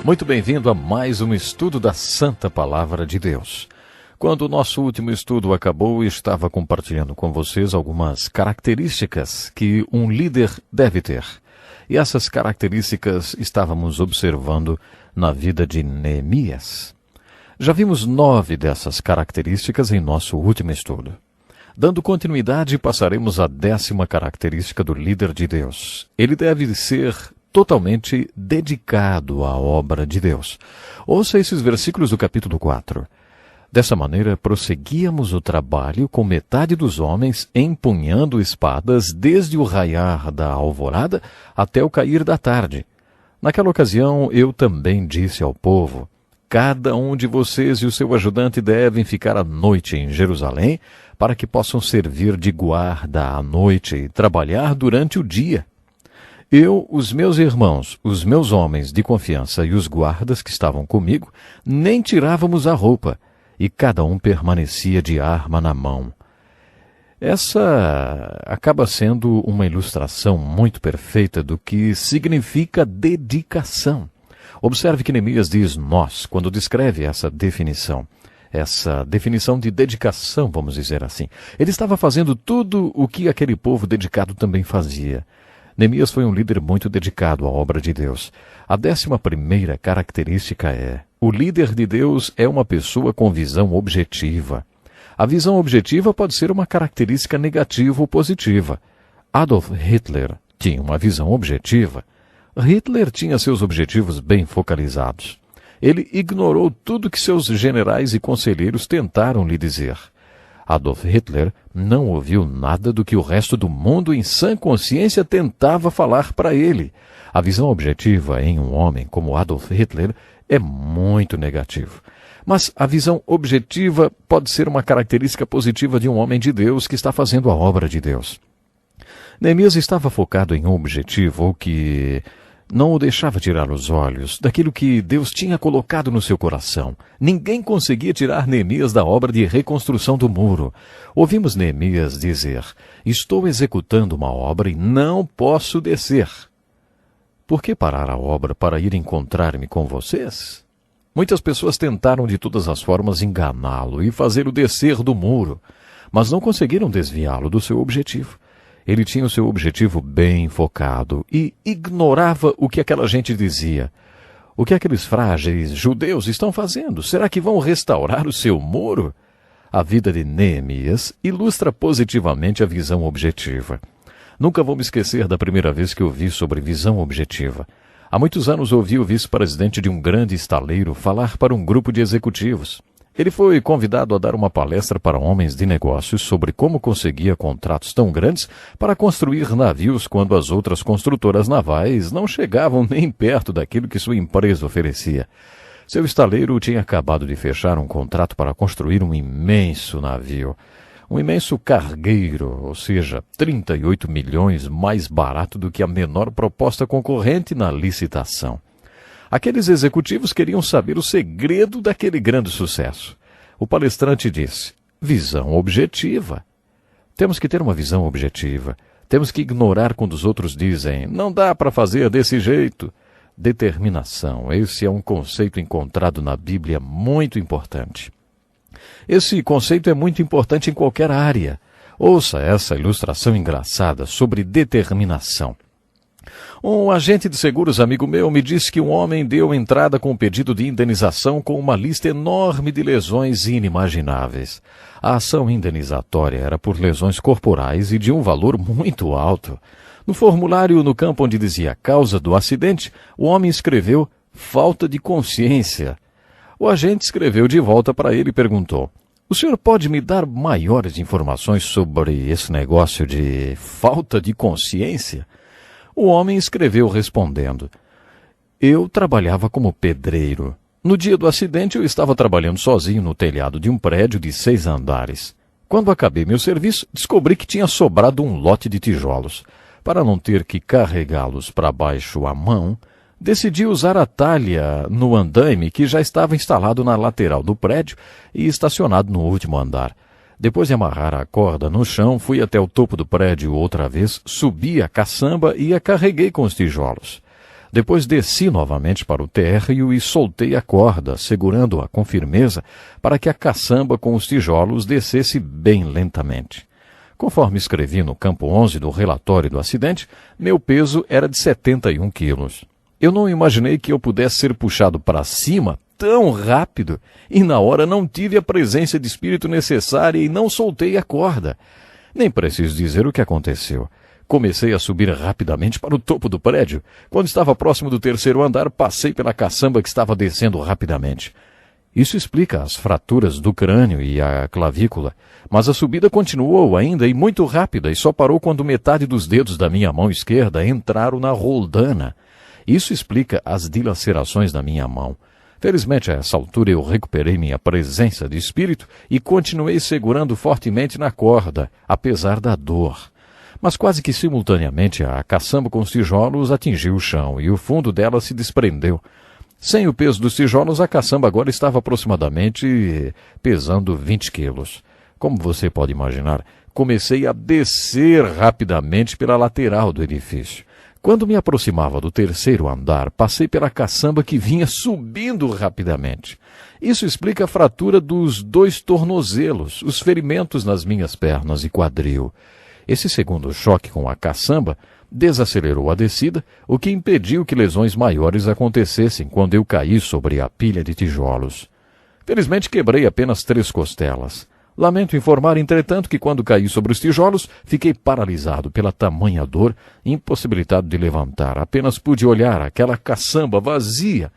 Muito bem-vindo a mais um estudo da Santa Palavra de Deus. Quando o nosso último estudo acabou, estava compartilhando com vocês algumas características que um líder deve ter. E essas características estávamos observando na vida de Neemias. Já vimos 9 dessas características em nosso último estudo. Dando continuidade, passaremos à 10ª característica do líder de Deus. Ele deve ser totalmente dedicado à obra de Deus. Ouça esses versículos do capítulo 4. Dessa maneira, prosseguíamos o trabalho com metade dos homens empunhando espadas desde o raiar da alvorada até o cair da tarde. Naquela ocasião, eu também disse ao povo: cada um de vocês e o seu ajudante devem ficar à noite em Jerusalém, para que possam servir de guarda à noite e trabalhar durante o dia. Eu, os meus irmãos, os meus homens de confiança e os guardas que estavam comigo, nem tirávamos a roupa, e cada um permanecia de arma na mão. Essa acaba sendo uma ilustração muito perfeita do que significa dedicação. Observe que Neemias diz nós, quando descreve essa definição de dedicação, vamos dizer assim. Ele estava fazendo tudo o que aquele povo dedicado também fazia. Neemias foi um líder muito dedicado à obra de Deus. A 11ª característica é: o líder de Deus é uma pessoa com visão objetiva. A visão objetiva pode ser uma característica negativa ou positiva. Adolf Hitler tinha uma visão objetiva. Hitler tinha seus objetivos bem focalizados. Ele ignorou tudo que seus generais e conselheiros tentaram lhe dizer. Adolf Hitler não ouviu nada do que o resto do mundo em sã consciência tentava falar para ele. A visão objetiva em um homem como Adolf Hitler é muito negativa. Mas a visão objetiva pode ser uma característica positiva de um homem de Deus que está fazendo a obra de Deus. Neemias estava focado em um objetivo que não o deixava tirar os olhos daquilo que Deus tinha colocado no seu coração. Ninguém conseguia tirar Neemias da obra de reconstrução do muro. Ouvimos Neemias dizer: estou executando uma obra e não posso descer. Por que parar a obra para ir encontrar-me com vocês? Muitas pessoas tentaram de todas as formas enganá-lo e fazê-lo descer do muro, mas não conseguiram desviá-lo do seu objetivo. Ele tinha o seu objetivo bem focado e ignorava o que aquela gente dizia. O que aqueles frágeis judeus estão fazendo? Será que vão restaurar o seu muro? A vida de Neemias ilustra positivamente a visão objetiva. Nunca vou me esquecer da primeira vez que ouvi sobre visão objetiva. Há muitos anos ouvi o vice-presidente de um grande estaleiro falar para um grupo de executivos. Ele foi convidado a dar uma palestra para homens de negócios sobre como conseguia contratos tão grandes para construir navios quando as outras construtoras navais não chegavam nem perto daquilo que sua empresa oferecia. Seu estaleiro tinha acabado de fechar um contrato para construir um imenso navio. Um imenso cargueiro, ou seja, 38 milhões mais barato do que a menor proposta concorrente na licitação. Aqueles executivos queriam saber o segredo daquele grande sucesso. O palestrante disse: visão objetiva. Temos que ter uma visão objetiva. Temos que ignorar quando os outros dizem: não dá para fazer desse jeito. Determinação. Esse é um conceito encontrado na Bíblia muito importante. Esse conceito é muito importante em qualquer área. Ouça essa ilustração engraçada sobre determinação. Um agente de seguros amigo meu me disse que um homem deu entrada com um pedido de indenização com uma lista enorme de lesões inimagináveis. A ação indenizatória era por lesões corporais e de um valor muito alto. No formulário, no campo onde dizia causa do acidente, o homem escreveu falta de consciência. O agente escreveu de volta para ele e perguntou: o senhor pode me dar maiores informações sobre esse negócio de falta de consciência? O homem escreveu respondendo: eu trabalhava como pedreiro. No dia do acidente eu estava trabalhando sozinho no telhado de um prédio de 6 andares. Quando acabei meu serviço, descobri que tinha sobrado um lote de tijolos. Para não ter que carregá-los para baixo à mão, decidi usar a talha no andaime que já estava instalado na lateral do prédio e estacionado no último andar. Depois de amarrar a corda no chão, fui até o topo do prédio outra vez, subi a caçamba e a carreguei com os tijolos. Depois desci novamente para o térreo e soltei a corda, segurando-a com firmeza para que a caçamba com os tijolos descesse bem lentamente. Conforme escrevi no campo 11 do relatório do acidente, meu peso era de 71 quilos. Eu não imaginei que eu pudesse ser puxado para cima tão rápido e na hora não tive a presença de espírito necessária e não soltei a corda. Nem preciso dizer o que aconteceu. Comecei a subir rapidamente para o topo do prédio. Quando estava próximo do 3º andar, passei pela caçamba que estava descendo rapidamente. Isso explica as fraturas do crânio e a clavícula, mas a subida continuou ainda e muito rápida e só parou quando metade dos dedos da minha mão esquerda entraram na roldana. Isso explica as dilacerações da minha mão. Felizmente, a essa altura eu recuperei minha presença de espírito e continuei segurando fortemente na corda, apesar da dor. Mas quase que simultaneamente a caçamba com os tijolos atingiu o chão e o fundo dela se desprendeu. Sem o peso dos tijolos, a caçamba agora estava aproximadamente pesando 20 quilos. Como você pode imaginar, comecei a descer rapidamente pela lateral do edifício. Quando me aproximava do 3º andar, passei pela caçamba que vinha subindo rapidamente. Isso explica a fratura dos 2 tornozelos, os ferimentos nas minhas pernas e quadril. Esse segundo choque com a caçamba desacelerou a descida, o que impediu que lesões maiores acontecessem quando eu caí sobre a pilha de tijolos. Felizmente quebrei apenas 3 costelas. Lamento informar, entretanto, que quando caí sobre os tijolos, fiquei paralisado pela tamanha dor, impossibilitado de levantar. Apenas pude olhar aquela caçamba vazia,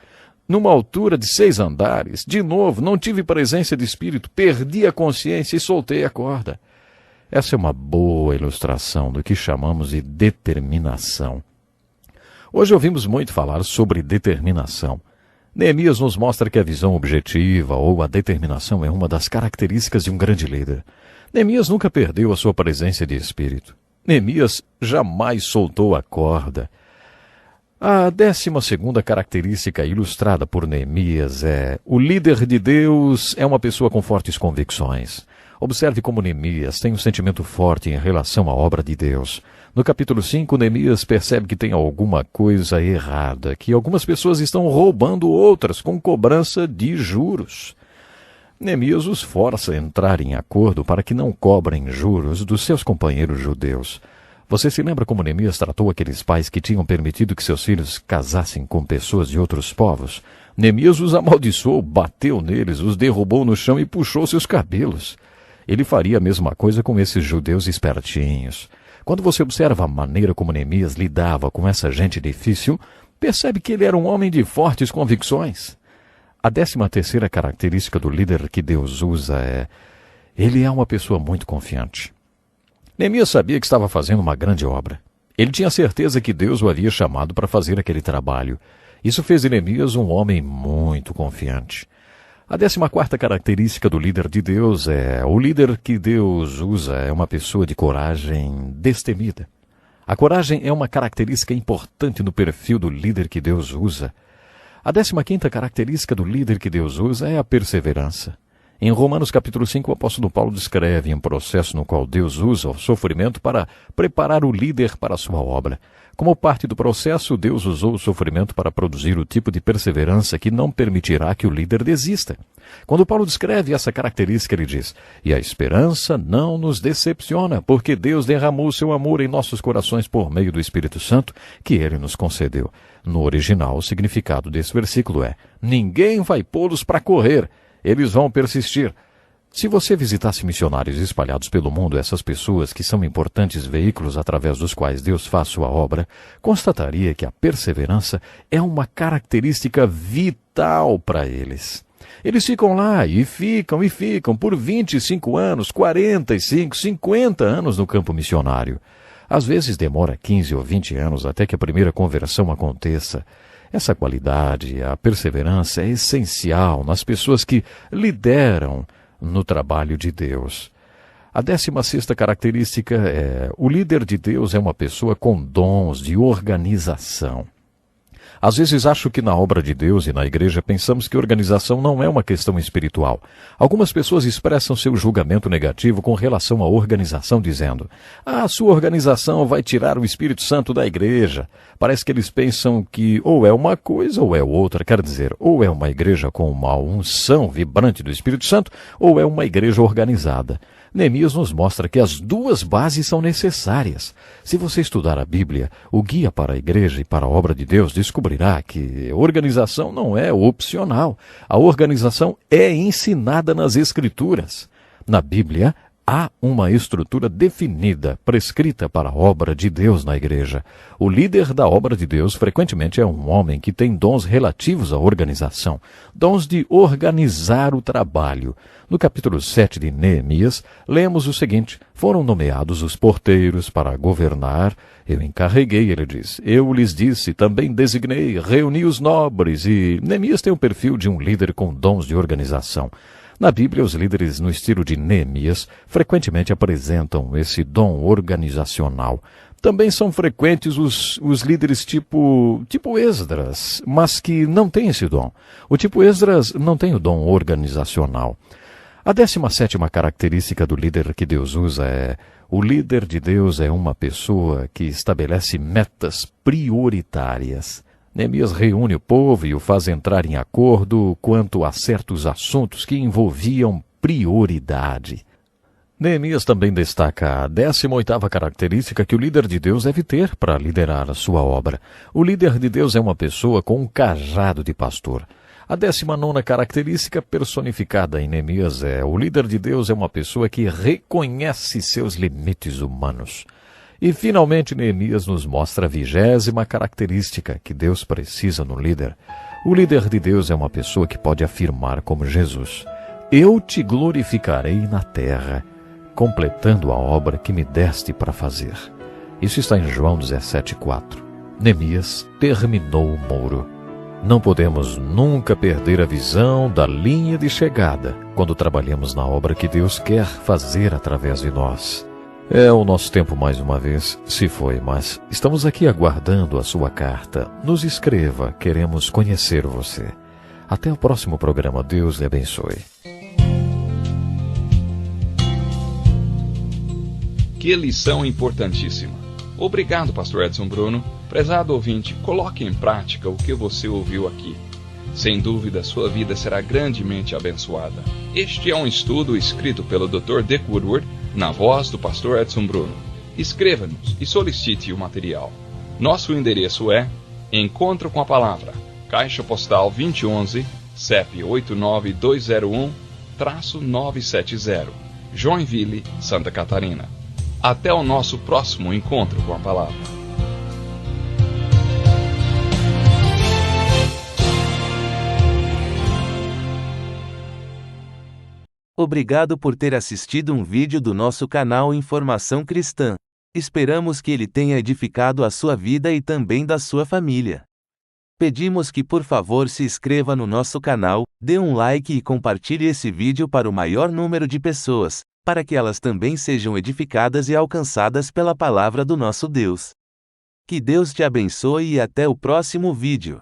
numa altura de 6 andares. De novo, não tive presença de espírito, perdi a consciência e soltei a corda. Essa é uma boa ilustração do que chamamos de determinação. Hoje ouvimos muito falar sobre determinação. Neemias nos mostra que a visão objetiva ou a determinação é uma das características de um grande líder. Neemias nunca perdeu a sua presença de espírito. Neemias jamais soltou a corda. A 12ª característica ilustrada por Neemias é: o líder de Deus é uma pessoa com fortes convicções. Observe como Neemias tem um sentimento forte em relação à obra de Deus. No capítulo 5, Neemias percebe que tem alguma coisa errada, que algumas pessoas estão roubando outras com cobrança de juros. Neemias os força a entrar em acordo para que não cobrem juros dos seus companheiros judeus. Você se lembra como Neemias tratou aqueles pais que tinham permitido que seus filhos casassem com pessoas de outros povos? Neemias os amaldiçoou, bateu neles, os derrubou no chão e puxou seus cabelos. Ele faria a mesma coisa com esses judeus espertinhos. Quando você observa a maneira como Neemias lidava com essa gente difícil, percebe que ele era um homem de fortes convicções. A 13ª característica do líder que Deus usa ele é uma pessoa muito confiante. Neemias sabia que estava fazendo uma grande obra. Ele tinha certeza que Deus o havia chamado para fazer aquele trabalho. Isso fez de Neemias um homem muito confiante. A 14ª característica do líder de Deus o líder que Deus usa é uma pessoa de coragem destemida. A coragem é uma característica importante no perfil do líder que Deus usa. A 15ª característica do líder que Deus usa é a perseverança. Em Romanos capítulo 5, o apóstolo Paulo descreve um processo no qual Deus usa o sofrimento para preparar o líder para a sua obra. Como parte do processo, Deus usou o sofrimento para produzir o tipo de perseverança que não permitirá que o líder desista. Quando Paulo descreve essa característica, ele diz: "E a esperança não nos decepciona, porque Deus derramou seu amor em nossos corações por meio do Espírito Santo, que Ele nos concedeu." No original, o significado desse versículo é: ninguém vai pô-los para correr, eles vão persistir. Se você visitasse missionários espalhados pelo mundo, essas pessoas que são importantes veículos através dos quais Deus faz sua obra, constataria que a perseverança é uma característica vital para eles. Eles ficam lá e ficam por 25 anos, 45, 50 anos no campo missionário. Às vezes demora 15 ou 20 anos até que a primeira conversão aconteça. Essa qualidade, a perseverança, é essencial nas pessoas que lideram no trabalho de Deus. A 16ª característica o líder de Deus é uma pessoa com dons de organização. Às vezes acho que na obra de Deus e na igreja pensamos que organização não é uma questão espiritual. Algumas pessoas expressam seu julgamento negativo com relação à organização, dizendo: "A sua organização vai tirar o Espírito Santo da igreja." Parece que eles pensam que ou é uma coisa ou é outra. Quer dizer, ou é uma igreja com uma unção vibrante do Espírito Santo, ou é uma igreja organizada. Neemias nos mostra que as duas bases são necessárias. Se você estudar a Bíblia, o guia para a igreja e para a obra de Deus, descobrirá que organização não é opcional. A organização é ensinada nas Escrituras. Na Bíblia, há uma estrutura definida, prescrita para a obra de Deus na igreja. O líder da obra de Deus frequentemente é um homem que tem dons relativos à organização, dons de organizar o trabalho. No capítulo 7 de Neemias, lemos o seguinte: "Foram nomeados os porteiros para governar. Eu encarreguei," ele diz, "eu lhes disse, também designei, reuni os nobres." E Neemias tem o perfil de um líder com dons de organização. Na Bíblia, os líderes no estilo de Neemias frequentemente apresentam esse dom organizacional. Também são frequentes os líderes tipo Esdras, mas que não têm esse dom. O tipo Esdras não tem o dom organizacional. A 17ª característica do líder que Deus usa o líder de Deus é uma pessoa que estabelece metas prioritárias. Neemias reúne o povo e o faz entrar em acordo quanto a certos assuntos que envolviam prioridade. Neemias também destaca a 18ª característica que o líder de Deus deve ter para liderar a sua obra. O líder de Deus é uma pessoa com um cajado de pastor. A 19ª característica personificada em Neemias o líder de Deus é uma pessoa que reconhece seus limites humanos. E, finalmente, Neemias nos mostra a 20ª característica que Deus precisa no líder. O líder de Deus é uma pessoa que pode afirmar como Jesus: "Eu te glorificarei na terra, completando a obra que me deste para fazer." Isso está em João 17:4. Neemias terminou o muro. Não podemos nunca perder a visão da linha de chegada quando trabalhamos na obra que Deus quer fazer através de nós. O nosso tempo mais uma vez se foi, mas estamos aqui aguardando a sua carta. Nos escreva, queremos conhecer você. Até o próximo programa. Deus lhe abençoe. Que lição importantíssima. Obrigado, pastor Edson Bruno. Prezado ouvinte, coloque em prática o que você ouviu aqui. Sem dúvida, sua vida será grandemente abençoada. Este é um estudo escrito pelo Dr. Dick Woodward, na voz do pastor Edson Bruno. Escreva-nos e solicite o material. Nosso endereço é Encontro com a Palavra, Caixa Postal 2011, CEP 89201-970, Joinville, Santa Catarina. Até o nosso próximo Encontro com a Palavra. Obrigado por ter assistido um vídeo do nosso canal Informação Cristã. Esperamos que ele tenha edificado a sua vida e também da sua família. Pedimos que por favor se inscreva no nosso canal, dê um like e compartilhe esse vídeo para o maior número de pessoas, para que elas também sejam edificadas e alcançadas pela palavra do nosso Deus. Que Deus te abençoe e até o próximo vídeo.